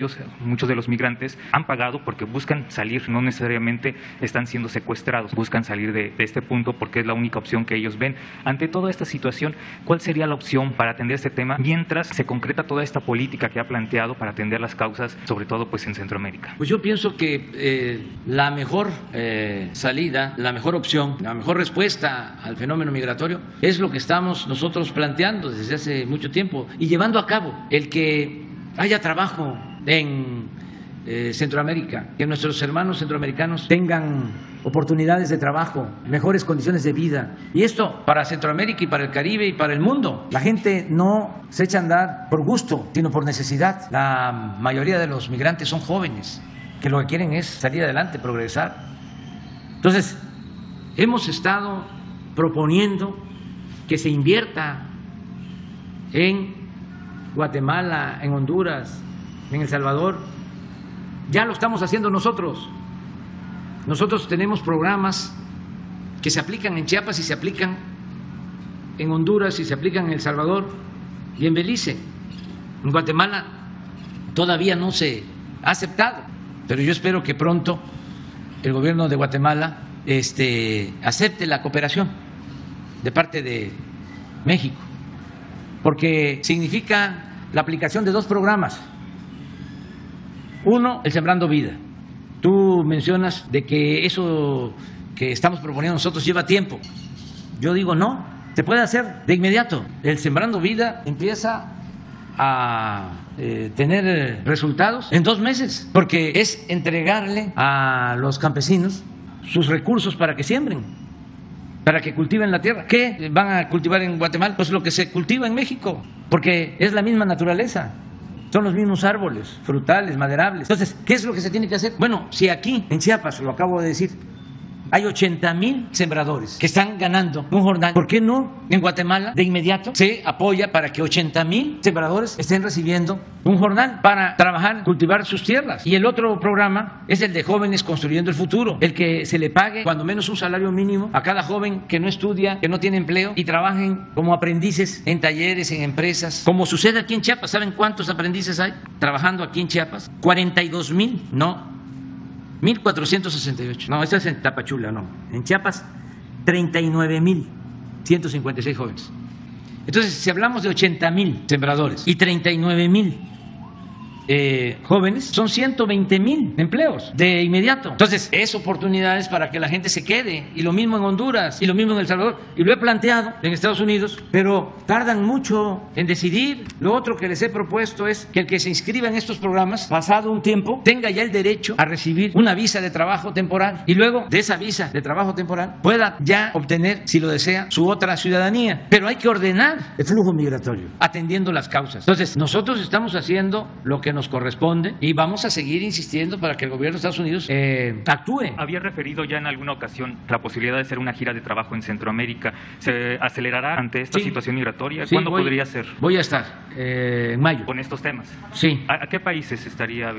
los migrantes han pagado porque buscan salir, no necesariamente están siendo secuestrados, buscan salir de este punto porque es la única opción que ellos ven. Ante toda esta situación, ¿cuál sería la opción para atender este tema mientras se concreta toda esta política que ha planteado para atender las causas, sobre todo pues en Centroamérica? Pues yo pienso que la mejor salida, la mejor opción, la mejor respuesta al fenómeno migratorio es lo que estamos nosotros planteando desde hace mucho tiempo y llevando a cabo: el que haya trabajo en Centroamérica, que nuestros hermanos centroamericanos tengan oportunidades de trabajo, mejores condiciones de vida. Y esto para Centroamérica y para el Caribe y para el mundo. La gente no se echa a andar por gusto, sino por necesidad. La mayoría de los migrantes son jóvenes, que lo que quieren es salir adelante, progresar. Entonces, hemos estado proponiendo que se invierta en Guatemala, en Honduras, en El Salvador. Ya lo estamos haciendo nosotros. Nosotros tenemos programas que se aplican en Chiapas y se aplican en Honduras y se aplican en El Salvador y en Belice. En Guatemala todavía no se ha aceptado, pero yo espero que pronto el gobierno de Guatemala acepte la cooperación de parte de México, porque significa la aplicación de 2 programas. Uno, el Sembrando Vida. Tú mencionas de que eso que estamos proponiendo nosotros lleva tiempo. Yo digo no, se puede hacer de inmediato. El Sembrando Vida empieza a tener resultados en 2 meses, porque es entregarle a los campesinos sus recursos para que siembren, para que cultiven la tierra. ¿Qué van a cultivar en Guatemala? Pues lo que se cultiva en México, porque es la misma naturaleza. Son los mismos árboles, frutales, maderables. Entonces, ¿qué es lo que se tiene que hacer? Bueno, si aquí, en Chiapas, lo acabo de decir, hay 80,000 sembradores que están ganando un jornal, ¿por qué no en Guatemala de inmediato se apoya para que 80,000 sembradores estén recibiendo un jornal para trabajar, cultivar sus tierras? Y el otro programa es el de Jóvenes Construyendo el Futuro, el que se le pague cuando menos un salario mínimo a cada joven que no estudia, que no tiene empleo y trabajen como aprendices en talleres, en empresas, como sucede aquí en Chiapas. ¿Saben cuántos aprendices hay trabajando aquí en Chiapas? 42,000, no, 1,468. No, eso es en Tapachula, no. En Chiapas, 39,156 jóvenes. Entonces, si hablamos de 80,000 sembradores y 39,000 jóvenes, son 120,000 empleos de inmediato. Entonces, es oportunidades para que la gente se quede. Y lo mismo en Honduras, y lo mismo en El Salvador. Y lo he planteado en Estados Unidos, pero tardan mucho en decidir. Lo otro que les he propuesto es que el que se inscriba en estos programas, pasado un tiempo, tenga ya el derecho a recibir una visa de trabajo temporal. Y luego de esa visa de trabajo temporal pueda ya obtener, si lo desea, su otra ciudadanía. Pero hay que ordenar el flujo migratorio, atendiendo las causas. Entonces, nosotros estamos haciendo lo que nos corresponde y vamos a seguir insistiendo para que el gobierno de Estados Unidos actúe. Había referido ya en alguna ocasión la posibilidad de hacer una gira de trabajo en Centroamérica. ¿Se acelerará ante esta situación migratoria? Sí, ¿Cuándo podría ser? Voy a estar en mayo. ¿Con estos temas? Sí. ¿A qué países estaría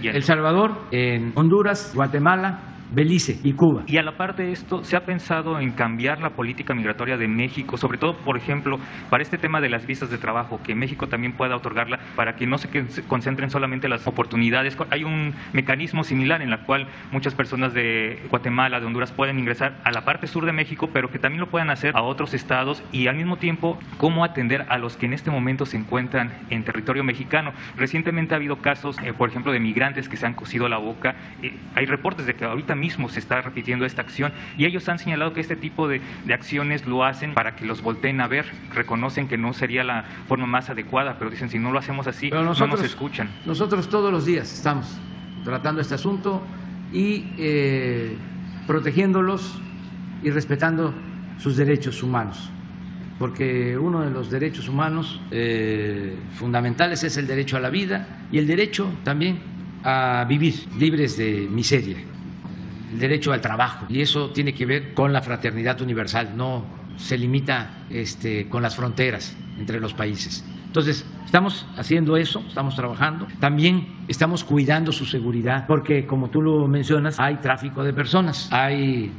yendo? El Salvador, en Honduras, Guatemala, Belice y Cuba. Y a la par de esto, ¿se ha pensado en cambiar la política migratoria de México? Sobre todo, por ejemplo, para este tema de las visas de trabajo, que México también pueda otorgarla para que no se concentren solamente las oportunidades. Hay un mecanismo similar en la cual muchas personas de Guatemala, de Honduras, pueden ingresar a la parte sur de México, pero que también lo puedan hacer a otros estados y al mismo tiempo, cómo atender a los que en este momento se encuentran en territorio mexicano. Recientemente ha habido casos, por ejemplo, de migrantes que se han cosido la boca. Hay reportes de que ahorita mismo se está repitiendo esta acción y ellos han señalado que este tipo de acciones lo hacen para que los volteen a ver. Reconocen que no sería la forma más adecuada, pero dicen, si no lo hacemos así, no nos escuchan. Nosotros todos los días estamos tratando este asunto y protegiéndolos y respetando sus derechos humanos, porque uno de los derechos humanos fundamentales es el derecho a la vida y el derecho también a vivir libres de miseria, el derecho al trabajo, y eso tiene que ver con la fraternidad universal, no se limita con las fronteras entre los países. Entonces, estamos haciendo eso, estamos trabajando. También estamos cuidando su seguridad, porque como tú lo mencionas, hay tráfico de personas, hay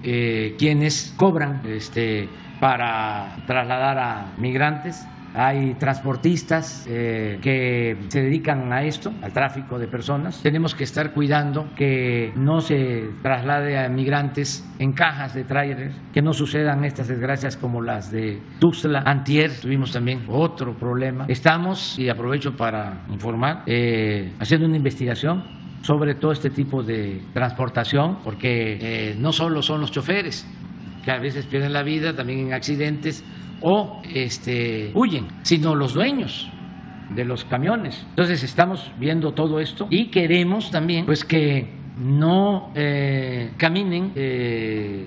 quienes cobran para trasladar a migrantes. Hay transportistas que se dedican a esto, al tráfico de personas. Tenemos que estar cuidando que no se traslade a migrantes en cajas de tráiler, que no sucedan estas desgracias como las de Tuxtla. Antier tuvimos también otro problema. Estamos, y aprovecho para informar, haciendo una investigación sobre todo este tipo de transportación, porque no solo son los choferes que a veces pierden la vida, también en accidentes, o huyen, sino los dueños de los camiones. Entonces estamos viendo todo esto y queremos también pues que no caminen,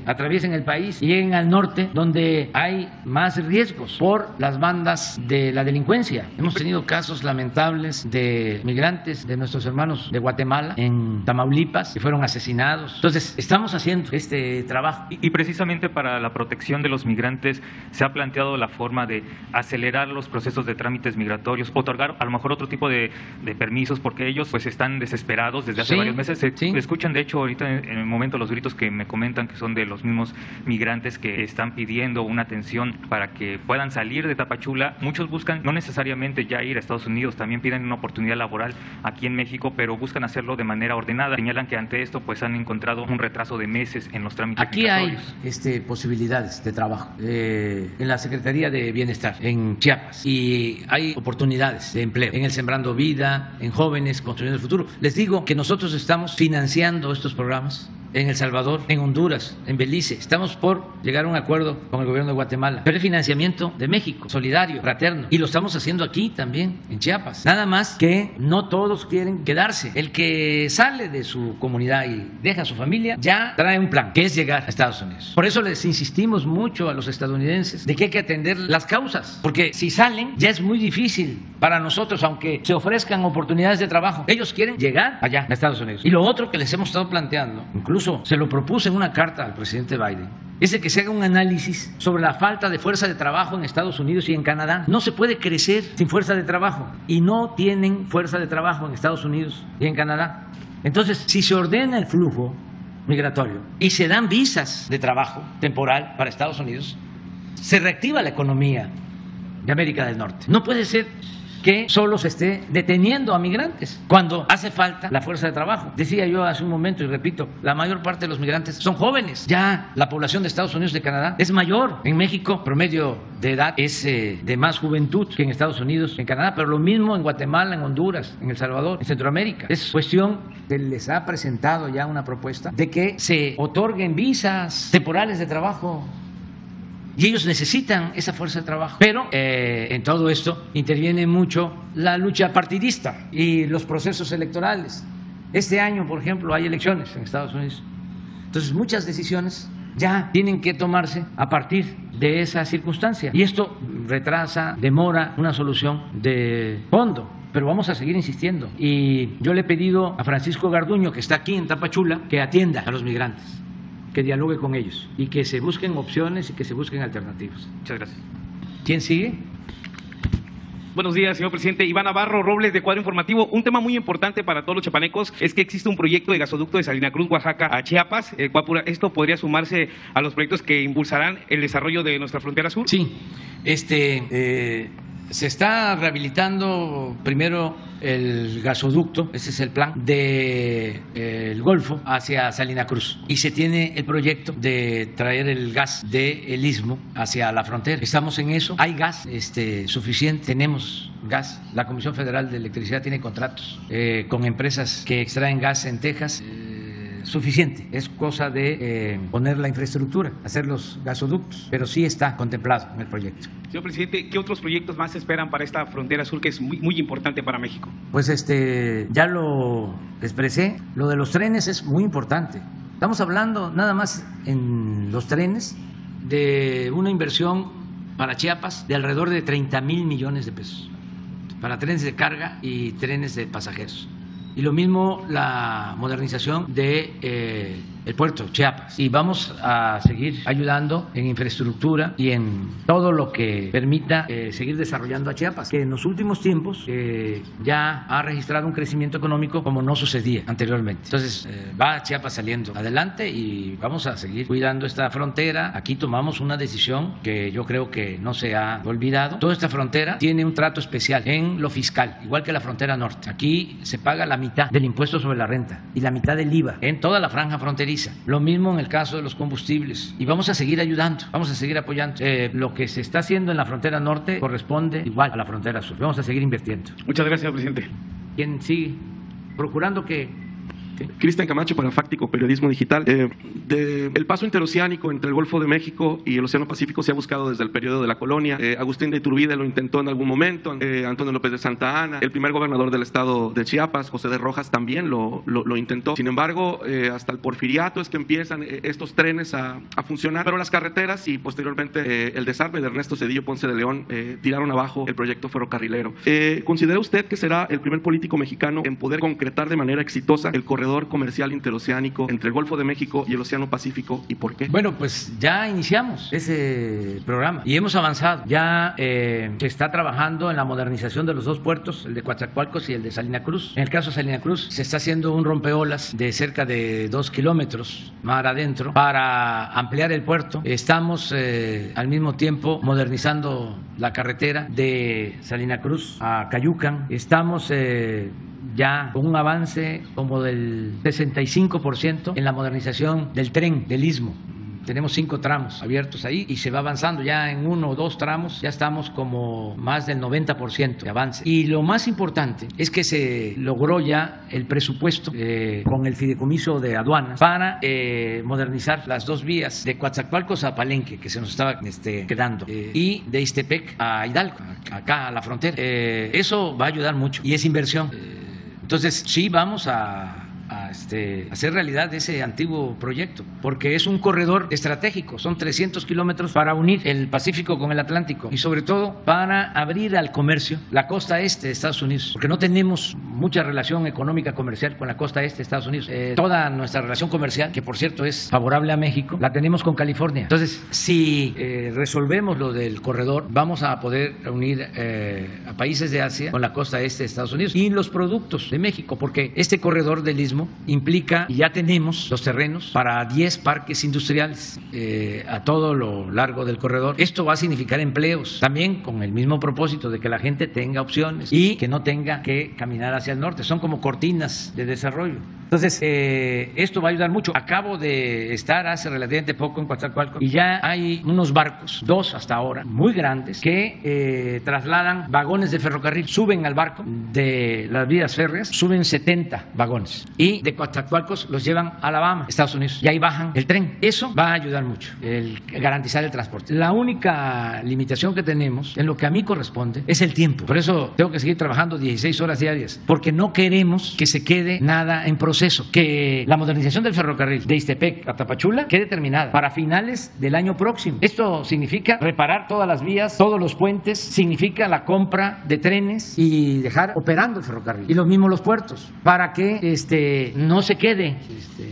atraviesen el país y lleguen al norte, donde hay más riesgos por las bandas de la delincuencia. Hemos tenido casos lamentables de migrantes, de nuestros hermanos de Guatemala, en Tamaulipas, que fueron asesinados. Entonces, estamos haciendo este trabajo. Y precisamente para la protección de los migrantes, se ha planteado la forma de acelerar los procesos de trámites migratorios, otorgar a lo mejor otro tipo de permisos, porque ellos pues están desesperados desde hace varios meses. Sí. Escuchan, de hecho, ahorita en el momento los gritos que me comentan que son de los mismos migrantes que están pidiendo una atención para que puedan salir de Tapachula. Muchos buscan no necesariamente ya ir a Estados Unidos, también piden una oportunidad laboral aquí en México, pero buscan hacerlo de manera ordenada. Señalan que ante esto pues han encontrado un retraso de meses en los trámites migratorios. Aquí hay posibilidades de trabajo en la Secretaría de Bienestar en Chiapas, y hay oportunidades de empleo en el Sembrando Vida, en Jóvenes Construyendo el Futuro. Les digo que nosotros estamos financiando estos programas en El Salvador, en Honduras, en Belice. Estamos por llegar a un acuerdo con el gobierno de Guatemala, pero el financiamiento de México, solidario, fraterno, y lo estamos haciendo aquí también, en Chiapas. Nada más que no todos quieren quedarse. El que sale de su comunidad y deja a su familia ya trae un plan, que es llegar a Estados Unidos. Por eso les insistimos mucho a los estadounidenses de que hay que atender las causas, porque si salen ya es muy difícil para nosotros, aunque se ofrezcan oportunidades de trabajo. Ellos quieren llegar allá a Estados Unidos. Y lo otro que les hemos estado planteando, incluso se lo propuse en una carta al presidente Biden, es de que se haga un análisis sobre la falta de fuerza de trabajo en Estados Unidos y en Canadá. No se puede crecer sin fuerza de trabajo, y no tienen fuerza de trabajo en Estados Unidos y en Canadá. Entonces, si se ordena el flujo migratorio y se dan visas de trabajo temporal para Estados Unidos, se reactiva la economía de América del Norte. No puede ser que solo se esté deteniendo a migrantes cuando hace falta la fuerza de trabajo. Decía yo hace un momento y repito, la mayor parte de los migrantes son jóvenes. Ya la población de Estados Unidos y de Canadá es mayor. En México, promedio de edad es de más juventud que en Estados Unidos, en Canadá, pero lo mismo en Guatemala, en Honduras, en El Salvador, en Centroamérica. Es cuestión que les ha presentado ya una propuesta de que se otorguen visas temporales de trabajo. Y ellos necesitan esa fuerza de trabajo. Pero en todo esto interviene mucho la lucha partidista y los procesos electorales. Este año, por ejemplo, hay elecciones en Estados Unidos. Entonces, muchas decisiones ya tienen que tomarse a partir de esa circunstancia. Y esto retrasa, demora una solución de fondo. Pero vamos a seguir insistiendo. Y yo le he pedido a Francisco Garduño, que está aquí en Tapachula, que atienda a los migrantes, que dialogue con ellos y que se busquen opciones y que se busquen alternativas. Muchas gracias. ¿Quién sigue? Buenos días, señor presidente. Iván Navarro Robles, de Cuadro Informativo. Un tema muy importante para todos los chiapanecos es que existe un proyecto de gasoducto de Salina Cruz, Oaxaca, a Chiapas. Esto podría sumarse a los proyectos que impulsarán el desarrollo de nuestra frontera sur. Sí, se está rehabilitando primero el gasoducto, ese es el plan, del Golfo hacia Salina Cruz. Y se tiene el proyecto de traer el gas del Istmo hacia la frontera. Estamos en eso. Hay gas suficiente, tenemos gas. La Comisión Federal de Electricidad tiene contratos con empresas que extraen gas en Texas. Suficiente, es cosa de poner la infraestructura, hacer los gasoductos, pero sí está contemplado en el proyecto. Señor presidente, ¿qué otros proyectos más se esperan para esta frontera sur que es muy importante para México? Pues ya lo expresé, lo de los trenes es muy importante. Estamos hablando nada más en los trenes de una inversión para Chiapas de alrededor de 30,000 millones de pesos, para trenes de carga y trenes de pasajeros. Y lo mismo la modernización de el puerto Chiapas. Y vamos a seguir ayudando en infraestructura y en todo lo que permita seguir desarrollando a Chiapas, que en los últimos tiempos ya ha registrado un crecimiento económico como no sucedía anteriormente. Entonces va Chiapas saliendo adelante y vamos a seguir cuidando esta frontera. Aquí tomamos una decisión que yo creo que no se ha olvidado. Toda esta frontera tiene un trato especial en lo fiscal, igual que la frontera norte. Aquí se paga la mitad del impuesto sobre la renta y la mitad del IVA en toda la franja fronteriza. Lo mismo en el caso de los combustibles. Y vamos a seguir ayudando, vamos a seguir apoyando. Lo que se está haciendo en la frontera norte corresponde igual a la frontera sur. Vamos a seguir invirtiendo. Muchas gracias, señor presidente. ¿Quién sigue? Procurando que... Cristian Camacho para Fáctico, Periodismo Digital. El paso interoceánico entre el Golfo de México y el Océano Pacífico se ha buscado desde el periodo de la colonia. Agustín de Iturbide lo intentó en algún momento, Antonio López de Santa Anna, el primer gobernador del estado de Chiapas, José de Rojas, también lo intentó. Sin embargo, hasta el Porfiriato es que empiezan estos trenes a funcionar, pero las carreteras y posteriormente el desarme de Ernesto Zedillo Ponce de León tiraron abajo el proyecto ferrocarrilero. ¿Considera usted que será el primer político mexicano en poder concretar de manera exitosa el corredor comercial interoceánico entre el Golfo de México y el Océano Pacífico, y por qué? Bueno, pues ya iniciamos ese programa y hemos avanzado. Ya se está trabajando en la modernización de los dos puertos, el de Coatzacoalcos y el de Salina Cruz. En el caso de Salina Cruz se está haciendo un rompeolas de cerca de 2 kilómetros mar adentro para ampliar el puerto. Estamos al mismo tiempo modernizando la carretera de Salina Cruz a Cayucan. Estamos ya con un avance como del 65% en la modernización del tren del Istmo. Tenemos 5 tramos abiertos ahí y se va avanzando. Ya en 1 o 2 tramos ya estamos como más del 90% de avance. Y lo más importante es que se logró ya el presupuesto con el fideicomiso de aduanas para modernizar las 2 vías de Coatzacoalcos a Palenque, que se nos estaba quedando, y de Ixtepec a Hidalgo, acá a la frontera. Eso va a ayudar mucho y es inversión. Entonces sí vamos a hacer realidad ese antiguo proyecto, porque es un corredor estratégico, son 300 kilómetros para unir el Pacífico con el Atlántico y sobre todo para abrir al comercio la costa este de Estados Unidos, porque no tenemos mucha relación económica comercial con la costa este de Estados Unidos. Toda nuestra relación comercial, que por cierto es favorable a México, la tenemos con California. Entonces, si resolvemos lo del corredor, vamos a poder unir a países de Asia con la costa este de Estados Unidos y los productos de México, porque este corredor del Istmo implica, y ya tenemos los terrenos para 10 parques industriales a todo lo largo del corredor. Esto va a significar empleos, también con el mismo propósito de que la gente tenga opciones y que no tenga que caminar hacia el norte. Son como cortinas de desarrollo. Entonces, esto va a ayudar mucho. Acabo de estar hace relativamente poco en Coatzacoalcos y ya hay unos barcos, 2 hasta ahora, muy grandes, que trasladan vagones de ferrocarril. Suben al barco de las vías férreas, suben 70 vagones y de Coatzacoalcos los llevan a Alabama, Estados Unidos, y ahí bajan el tren. Eso va a ayudar mucho, el garantizar el transporte. La única limitación que tenemos en lo que a mí corresponde es el tiempo. Por eso tengo que seguir trabajando 16 horas diarias, porque no queremos que se quede nada en proceso, que la modernización del ferrocarril de Ixtepec a Tapachula quede terminada para finales del año próximo. Esto significa reparar todas las vías, todos los puentes, significa la compra de trenes y dejar operando el ferrocarril. Y lo mismo los puertos, para que no se quede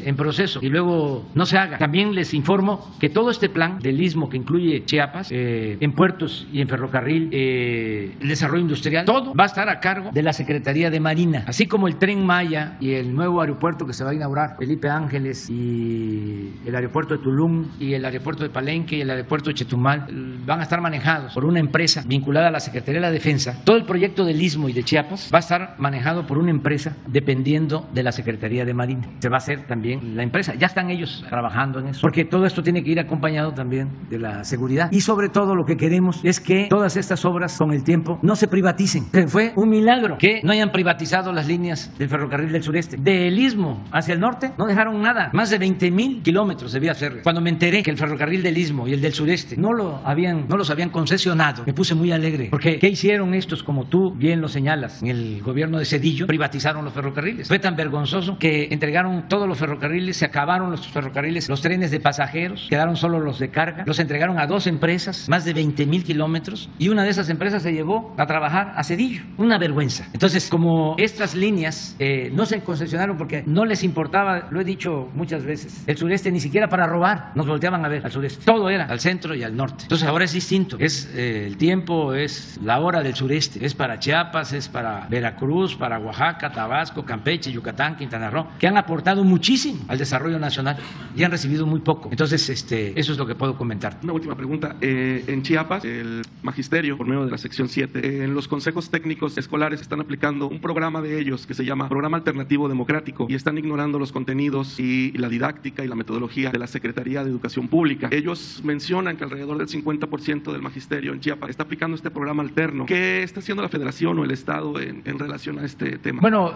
en proceso y luego no se haga. También les informo que todo este plan del Istmo, que incluye Chiapas, en puertos y en ferrocarril, el desarrollo industrial, todo va a estar a cargo de la Secretaría de Marina, así como el Tren Maya y el nuevo aeropuerto que se va a inaugurar, Felipe Ángeles, y el aeropuerto de Tulum y el aeropuerto de Palenque y el aeropuerto de Chetumal, van a estar manejados por una empresa vinculada a la Secretaría de la Defensa. Todo el proyecto del Istmo y de Chiapas va a estar manejado por una empresa dependiendo de la Secretaría de Marina. Se va a hacer también la empresa. Ya están ellos trabajando en eso, porque todo esto tiene que ir acompañado también de la seguridad. Y sobre todo lo que queremos es que todas estas obras con el tiempo no se privaticen. Fue un milagro que no hayan privatizado las líneas del ferrocarril del sureste. Del Istmo hacia el norte no dejaron nada. Más de 20,000 kilómetros de vías férreas. Cuando me enteré que el ferrocarril del Istmo y el del sureste no los habían concesionado, me puse muy alegre. Porque ¿qué hicieron estos? Como tú bien lo señalas, en el gobierno de Zedillo privatizaron los ferrocarriles. Fue tan vergonzoso que entregaron todos los ferrocarriles, se acabaron los ferrocarriles, los trenes de pasajeros, quedaron solo los de carga, los entregaron a 2 empresas, más de 20,000 kilómetros, y una de esas empresas se llevó a trabajar a Zedillo. Una vergüenza. Entonces, como estas líneas no se concesionaron porque no les importaba, lo he dicho muchas veces, el sureste ni siquiera para robar, nos volteaban a ver al sureste. Todo era al centro y al norte. Entonces ahora es distinto. Es el tiempo, es la hora del sureste. Es para Chiapas, es para Veracruz, para Oaxaca, Tabasco, Campeche, Yucatán, Quintana Roo, que han aportado muchísimo al desarrollo nacional y han recibido muy poco. Entonces, eso es lo que puedo comentar. Una última pregunta. En Chiapas, el magisterio, por medio de la sección 7, en los consejos técnicos escolares están aplicando un programa de ellos que se llama Programa Alternativo Democrático y están ignorando los contenidos y la didáctica y la metodología de la Secretaría de Educación Pública. Ellos mencionan que alrededor del 50% del magisterio en Chiapas está aplicando este programa alterno. ¿Qué está haciendo la Federación o el Estado en relación a este tema? Bueno,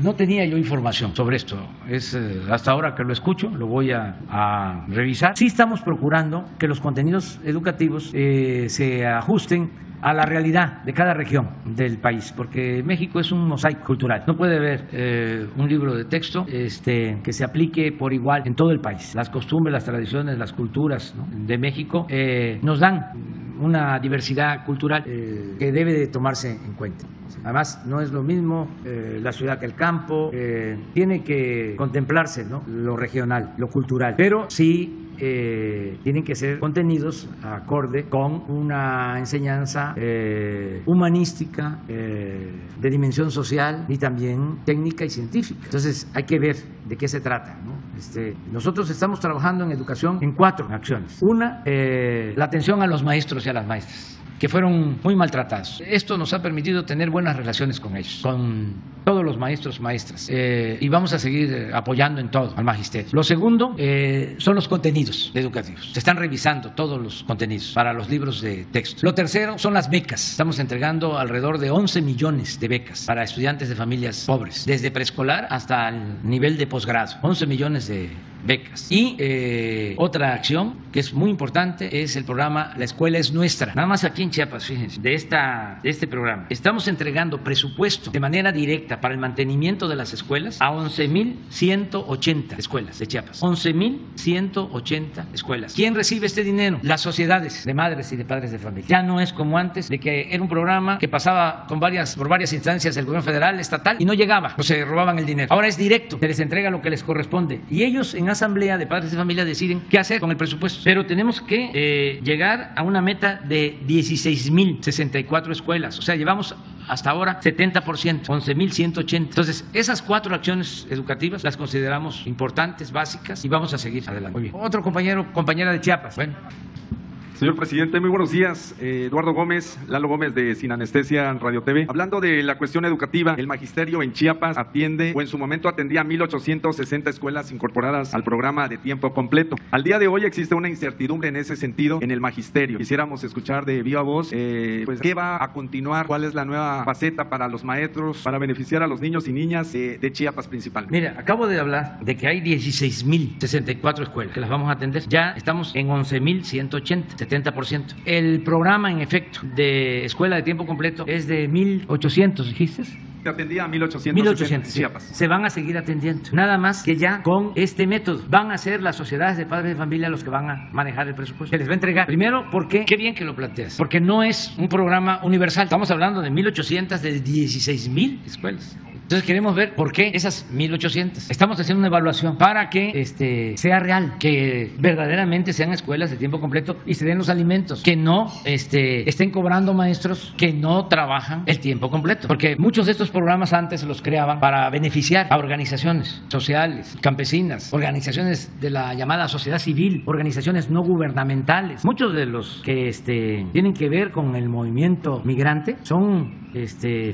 no tenía yo información sobre esto. Hasta ahora que lo escucho, lo voy a revisar. Sí estamos procurando que los contenidos educativos se ajusten a la realidad de cada región del país, porque México es un mosaico cultural. No puede haber un libro de texto que se aplique por igual en todo el país. Las costumbres, las tradiciones, las culturas, ¿no?, de México nos dan una diversidad cultural que debe de tomarse en cuenta. Además, no es lo mismo la ciudad que el campo. Tiene que contemplarse, ¿no?, lo regional, lo cultural, pero sí tienen que ser contenidos acorde con una enseñanza humanística, de dimensión social y también técnica y científica. Entonces hay que ver de qué se trata, ¿no? Nosotros estamos trabajando en educación en 4 acciones. Una, la atención a los maestros y a las maestras, que fueron muy maltratados. Esto nos ha permitido tener buenas relaciones con ellos, con todos los maestros, maestras, y vamos a seguir apoyando en todo al magisterio. Lo segundo son los contenidos educativos. Se están revisando todos los contenidos para los libros de texto. Lo tercero son las becas. Estamos entregando alrededor de 11 millones de becas para estudiantes de familias pobres, desde preescolar hasta el nivel de posgrado. 11 millones de becas. Y otra acción que es muy importante es el programa La Escuela es Nuestra. Nada más aquí en Chiapas, fíjense, de este programa estamos entregando presupuesto de manera directa para el mantenimiento de las escuelas a 11,180 escuelas de Chiapas. 11,180 escuelas. ¿Quién recibe este dinero? Las sociedades de madres y de padres de familia. Ya no es como antes, de que era un programa que pasaba por varias instancias del gobierno federal, estatal, y no llegaba, o se robaban el dinero. Ahora es directo, se les entrega lo que les corresponde. Y ellos en asamblea de padres de familia deciden qué hacer con el presupuesto. Pero tenemos que llegar a una meta de 16,064 escuelas. O sea, llevamos hasta ahora 70%, 11.180. Entonces, esas 4 acciones educativas las consideramos importantes, básicas, y vamos a seguir adelante. Muy bien. Otro compañero, compañera de Chiapas. Bueno. Señor presidente, muy buenos días. Eduardo Gómez, Lalo Gómez de Sin Anestesia Radio TV. Hablando de la cuestión educativa, el magisterio en Chiapas atiende, o en su momento atendía, 1,860 escuelas incorporadas al programa de tiempo completo. Al día de hoy existe una incertidumbre en ese sentido en el magisterio. Quisiéramos escuchar de viva voz, pues, ¿qué va a continuar? ¿Cuál es la nueva faceta para los maestros, para beneficiar a los niños y niñas de Chiapas principalmente? Mira, acabo de hablar de que hay 16.064 escuelas que las vamos a atender. Ya estamos en 11.180. 70%. El programa, en efecto, de escuela de tiempo completo es de 1.800, ¿dijiste? Se atendía a 1,800 Chiapas. Sí. Se van a seguir atendiendo. Nada más que ya con este método. Van a ser las sociedades de padres de familia los que van a manejar el presupuesto. Se les va a entregar. Primero, porque, qué bien que lo planteas, porque no es un programa universal. Estamos hablando de 1,800 de 16.000 escuelas. Entonces queremos ver por qué esas 1,800. Estamos haciendo una evaluación para que sea real, que verdaderamente sean escuelas de tiempo completo y se den los alimentos, que no estén cobrando maestros que no trabajan el tiempo completo. Porque muchos de estos programas antes los creaban para beneficiar a organizaciones sociales, campesinas, organizaciones de la llamada sociedad civil, organizaciones no gubernamentales. Muchos de los que tienen que ver con el movimiento migrante son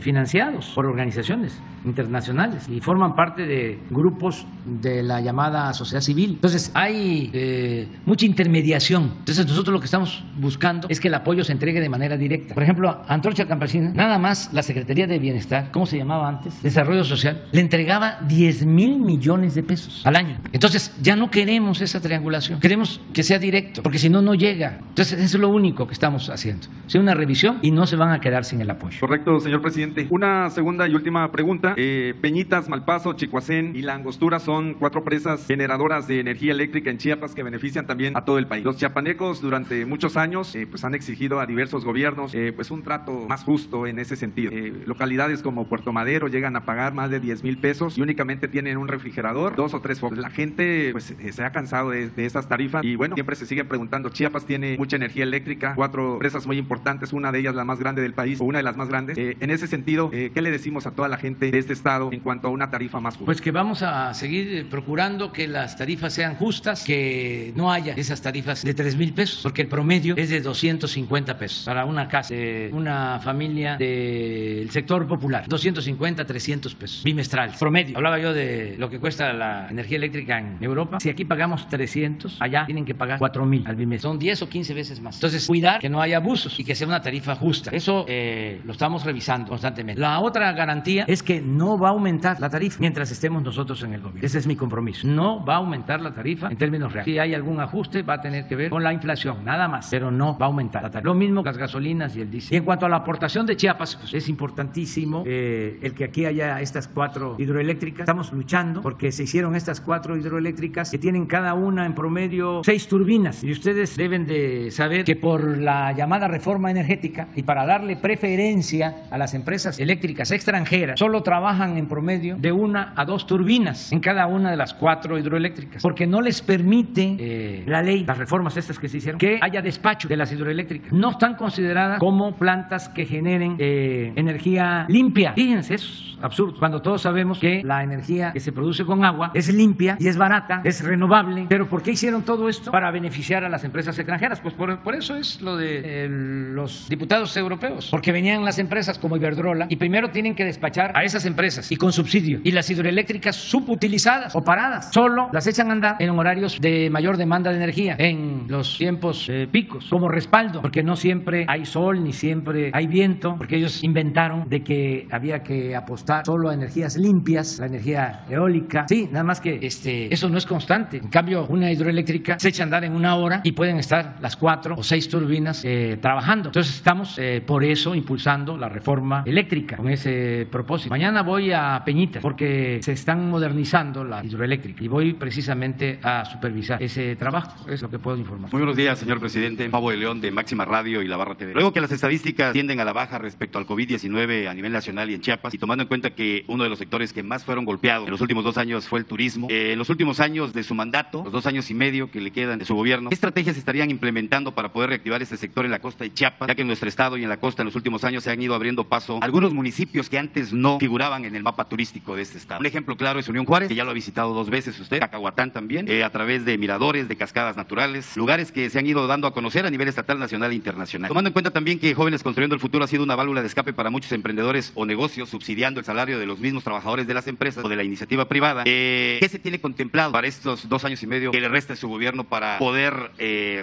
financiados por organizaciones internacionales y forman parte de grupos de la llamada sociedad civil. Entonces hay mucha intermediación. Entonces nosotros lo que estamos buscando es que el apoyo se entregue de manera directa. Por ejemplo, Antorcha Campesina, nada más la Secretaría de Bienestar, ¿cómo se llamaba antes? Desarrollo Social, le entregaba 10,000 millones de pesos al año. Entonces ya no queremos esa triangulación, queremos que sea directo, porque si no, no llega. Entonces eso es lo único que estamos haciendo, hacer una revisión y no se van a quedar sin el apoyo. Correcto, señor presidente. Una segunda y última pregunta. Peñitas, Malpaso, Chicoacén y La Angostura son 4 presas generadoras de energía eléctrica en Chiapas que benefician también a todo el país. Los chiapanecos durante muchos años pues han exigido a diversos gobiernos pues un trato más justo en ese sentido. Localidades como Puerto Madero llegan a pagar más de 10,000 pesos y únicamente tienen un refrigerador, 2 o 3 focos. La gente pues se ha cansado de esas tarifas y bueno, siempre se sigue preguntando. Chiapas tiene mucha energía eléctrica, 4 presas muy importantes, una de ellas la más grande del país o una de las más grandes. En ese sentido, ¿qué le decimos a toda la gente de este estado en cuanto a una tarifa más justa? Pues que vamos a seguir procurando que las tarifas sean justas, que no haya esas tarifas de 3,000 pesos, porque el promedio es de 250 pesos para una casa, una familia del sector popular, 250, 300 pesos bimestrales, promedio. Hablaba yo de lo que cuesta la energía eléctrica en Europa. Si aquí pagamos 300, allá tienen que pagar 4,000 al bimestre. Son 10 o 15 veces más. Entonces, cuidar que no haya abusos y que sea una tarifa justa. Eso lo estamos revisando constantemente. La otra garantía es que no va a aumentar la tarifa mientras estemos nosotros en el gobierno. Ese es mi compromiso. No va a aumentar la tarifa en términos reales. Si hay algún ajuste, va a tener que ver con la inflación, nada más, pero no va a aumentar la tarifa. Lo mismo las gasolinas y el diésel. Y en cuanto a la aportación de Chiapas, pues es importantísimo el que aquí haya estas 4 hidroeléctricas. Estamos luchando porque se hicieron estas 4 hidroeléctricas que tienen cada una en promedio 6 turbinas. Y ustedes deben de saber que por la llamada reforma energética y para darle preferencia a las empresas eléctricas extranjeras, solo trabajan en promedio de 1 a 2 turbinas en cada una de las 4 hidroeléctricas, porque no les permite la ley, las reformas estas que se hicieron, que haya despacho de las hidroeléctricas. No están consideradas como plantas que generen energía limpia. Fíjense, es absurdo, cuando todos sabemos que la energía que se produce con agua es limpia y es barata, es renovable. Pero ¿por qué hicieron todo esto? Para beneficiar a las empresas extranjeras. Pues por eso es lo de los diputados europeos, porque venían las empresas como Iberdrola y primero tienen que despachar a esas empresas y con subsidio, y las hidroeléctricas subutilizadas o paradas solo las echan a andar en horarios de mayor demanda de energía, en los tiempos picos, como respaldo, porque no siempre hay sol ni siempre hay viento, porque ellos inventaron de que había que apostar solo a energías limpias, la energía eólica. Sí, nada más que eso no es constante. En cambio, una hidroeléctrica se echa a andar en 1 hora y pueden estar las 4 o 6 turbinas trabajando. Entonces estamos por eso impulsando la reforma eléctrica con ese propósito. Mañana voy a Peñitas porque se están modernizando la hidroeléctrica y voy precisamente a supervisar ese trabajo. Es lo que puedo informar. Muy buenos días, señor presidente. Pavo de León, de Máxima Radio y La Barra TV. Luego que las estadísticas tienden a la baja respecto al COVID-19 a nivel nacional y en Chiapas, y tomando en cuenta que uno de los sectores que más fueron golpeados en los últimos 2 años fue el turismo, en los últimos años de su mandato, los 2 años y medio que le quedan de su gobierno, ¿qué estrategias estarían implementando implementando para poder reactivar este sector en la costa de Chiapas, ya que en nuestro estado y en la costa en los últimos años se han ido abriendo paso algunos municipios que antes no figuraban en el mapa turístico de este estado. Un ejemplo claro es Unión Juárez, que ya lo ha visitado 2 veces usted, Cacahuatán también, a través de miradores, de cascadas naturales, lugares que se han ido dando a conocer a nivel estatal, nacional e internacional. Tomando en cuenta también que Jóvenes Construyendo el Futuro ha sido una válvula de escape para muchos emprendedores o negocios, subsidiando el salario de los mismos trabajadores de las empresas o de la iniciativa privada. ¿Qué se tiene contemplado para estos 2 años y medio que le resta a su gobierno para poder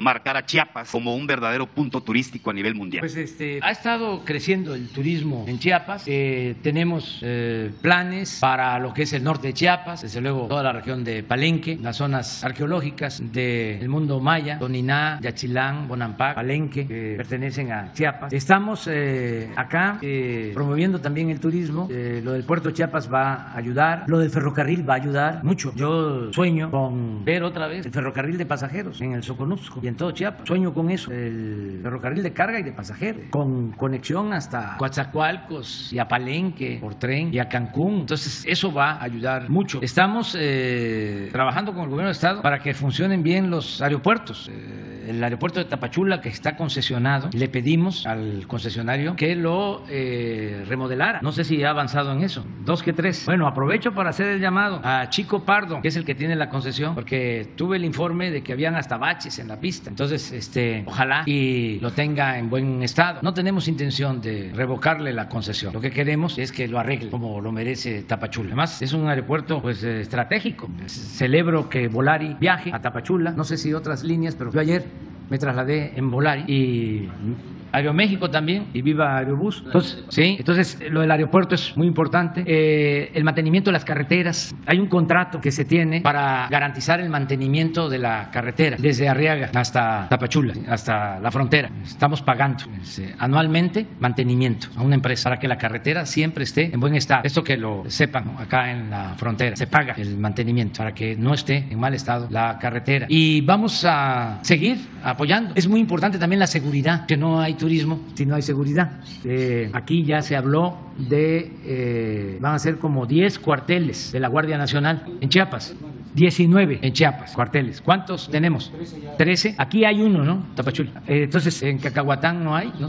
marcar a Chiapas como un verdadero punto turístico a nivel mundial? Pues ha estado creciendo el turismo en Chiapas. Tenemos planes para lo que es el norte de Chiapas, desde luego toda la región de Palenque, las zonas arqueológicas del mundo maya, Toniná, Yaxchilán, Bonampak, Palenque, que pertenecen a Chiapas. Estamos acá promoviendo también el turismo. Lo del puerto de Chiapas va a ayudar, lo del ferrocarril va a ayudar mucho. Yo sueño con ver otra vez el ferrocarril de pasajeros en el Soconusco y en todo Chiapas. Sueño con eso, el ferrocarril de carga y de pasajeros, con conexión hasta Coatzacoalcos y a Palenque por tren y a Cancún. Entonces eso va a ayudar mucho. Estamos trabajando con el gobierno del estado para que funcionen bien los aeropuertos. El aeropuerto de Tapachula, que está concesionado, le pedimos al concesionario que lo remodelara. No sé si ha avanzado en eso. 2 que 3. Bueno, aprovecho para hacer el llamado a Chico Pardo, que es el que tiene la concesión, porque tuve el informe de que habían hasta baches en la pista. Entonces, ojalá y lo tenga en buen estado. No tenemos intención de revocarle la concesión. Lo que queremos es que lo arregle como lo merece Tapachula. Además, es un aeropuerto pues estratégico. Celebro que Volari viaje a Tapachula. No sé si otras líneas, pero yo ayer me trasladé en Volari y Aeroméxico también, y viva Aerobús. Entonces lo del aeropuerto es muy importante. El mantenimiento de las carreteras. Hay un contrato que se tiene para garantizar el mantenimiento de la carretera desde Arriaga hasta Tapachula, hasta la frontera. Estamos pagando anualmente mantenimiento a una empresa para que la carretera siempre esté en buen estado. Esto que lo sepan acá en la frontera. Se paga el mantenimiento para que no esté en mal estado la carretera. Y vamos a seguir apoyando. Es muy importante también la seguridad, que no hay turismo si no hay seguridad. Aquí ya se habló de van a ser como 10 cuarteles de la Guardia Nacional en Chiapas. 19 en Chiapas, cuarteles. ¿Cuántos tenemos? 13. Aquí hay uno, ¿no? Tapachula. Entonces, en Cacahuatán no hay, ¿no?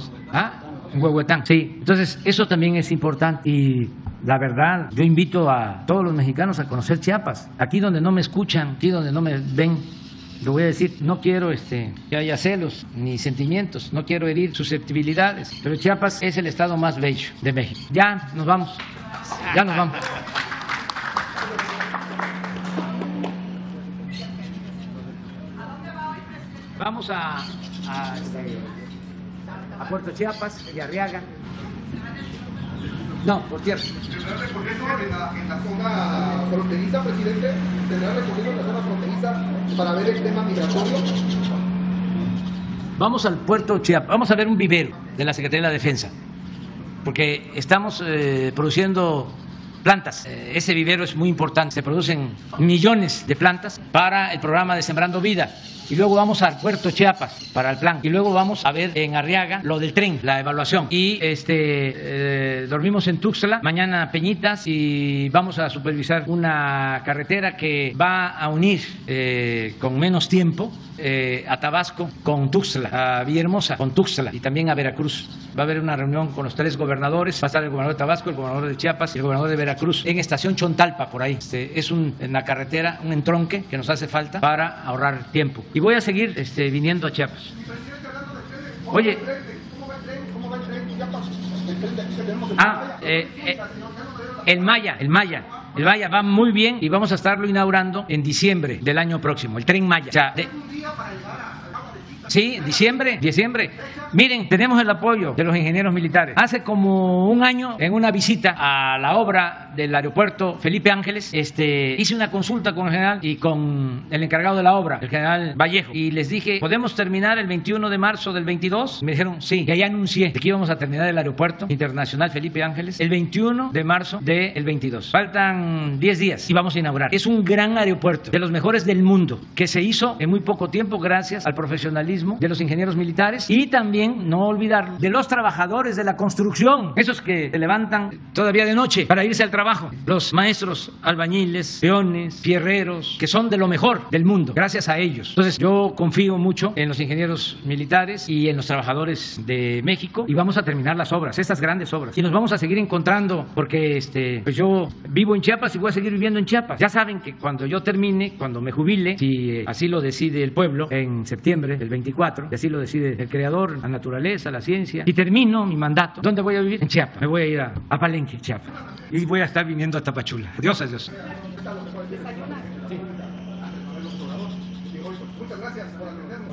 En Huehuetán, sí. Entonces, eso también es importante. Y la verdad, yo invito a todos los mexicanos a conocer Chiapas. Aquí donde no me escuchan, aquí donde no me ven, lo voy a decir, no quiero que haya celos ni sentimientos, no quiero herir susceptibilidades, pero Chiapas es el estado más bello de México. Ya nos vamos, ya nos vamos. Vamos a Puerto Chiapas y Arriaga. No, por tierra. ¿Tendrá recorrido en la zona fronteriza, presidente? ¿Tendrá recorrido en la zona fronteriza para ver el tema migratorio? Vamos al puerto Chiapas, vamos a ver un vivero de la Secretaría de la Defensa, porque estamos produciendo plantas. Ese vivero es muy importante, se producen millones de plantas para el programa de Sembrando Vida. Y luego vamos al puerto Chiapas para el plan. Y luego vamos a ver en Arriaga lo del tren, la evaluación. Y dormimos en Tuxtla, mañana Peñitas, y vamos a supervisar una carretera que va a unir con menos tiempo a Tabasco con Tuxtla, a Villahermosa con Tuxtla y también a Veracruz. Va a haber una reunión con los 3 gobernadores, va a estar el gobernador de Tabasco, el gobernador de Chiapas y el gobernador de Veracruz en Estación Chontalpa, por ahí. Es en la carretera, un entronque que nos hace falta para ahorrar tiempo. Y voy a seguir viniendo a Chiapas. Oye, el Maya va muy bien y vamos a estarlo inaugurando en diciembre del año próximo, el Tren Maya. O sea, sí, diciembre. Miren, tenemos el apoyo de los ingenieros militares. Hace como un año, en una visita a la obra del aeropuerto Felipe Ángeles, hice una consulta con el general y con el encargado de la obra, el general Vallejo, y les dije, ¿podemos terminar el 21 de marzo del 22? Me dijeron, sí, y ahí anuncié que íbamos a terminar el aeropuerto internacional Felipe Ángeles el 21 de marzo del 22. Faltan 10 días y vamos a inaugurar. Es un gran aeropuerto, de los mejores del mundo, que se hizo en muy poco tiempo gracias al profesionalismo profesionalismo de los ingenieros militares y también, no olvidar, de los trabajadores de la construcción, esos que se levantan todavía de noche para irse al trabajo, los maestros albañiles, peones, fierreros, que son de lo mejor del mundo, gracias a ellos. Entonces yo confío mucho en los ingenieros militares y en los trabajadores de México y vamos a terminar las obras, estas grandes obras, y nos vamos a seguir encontrando porque pues yo vivo en Chiapas y voy a seguir viviendo en Chiapas. Ya saben que cuando yo termine, cuando me jubile, si así lo decide el pueblo en septiembre del 24, y así lo decide el creador, la naturaleza, la ciencia, y termino mi mandato, ¿dónde voy a vivir? En Chiapas. Me voy a ir a Palenque, Chiapas, y voy a estar viniendo a Tapachula. Adiós, adiós. Muchas gracias por atendernos.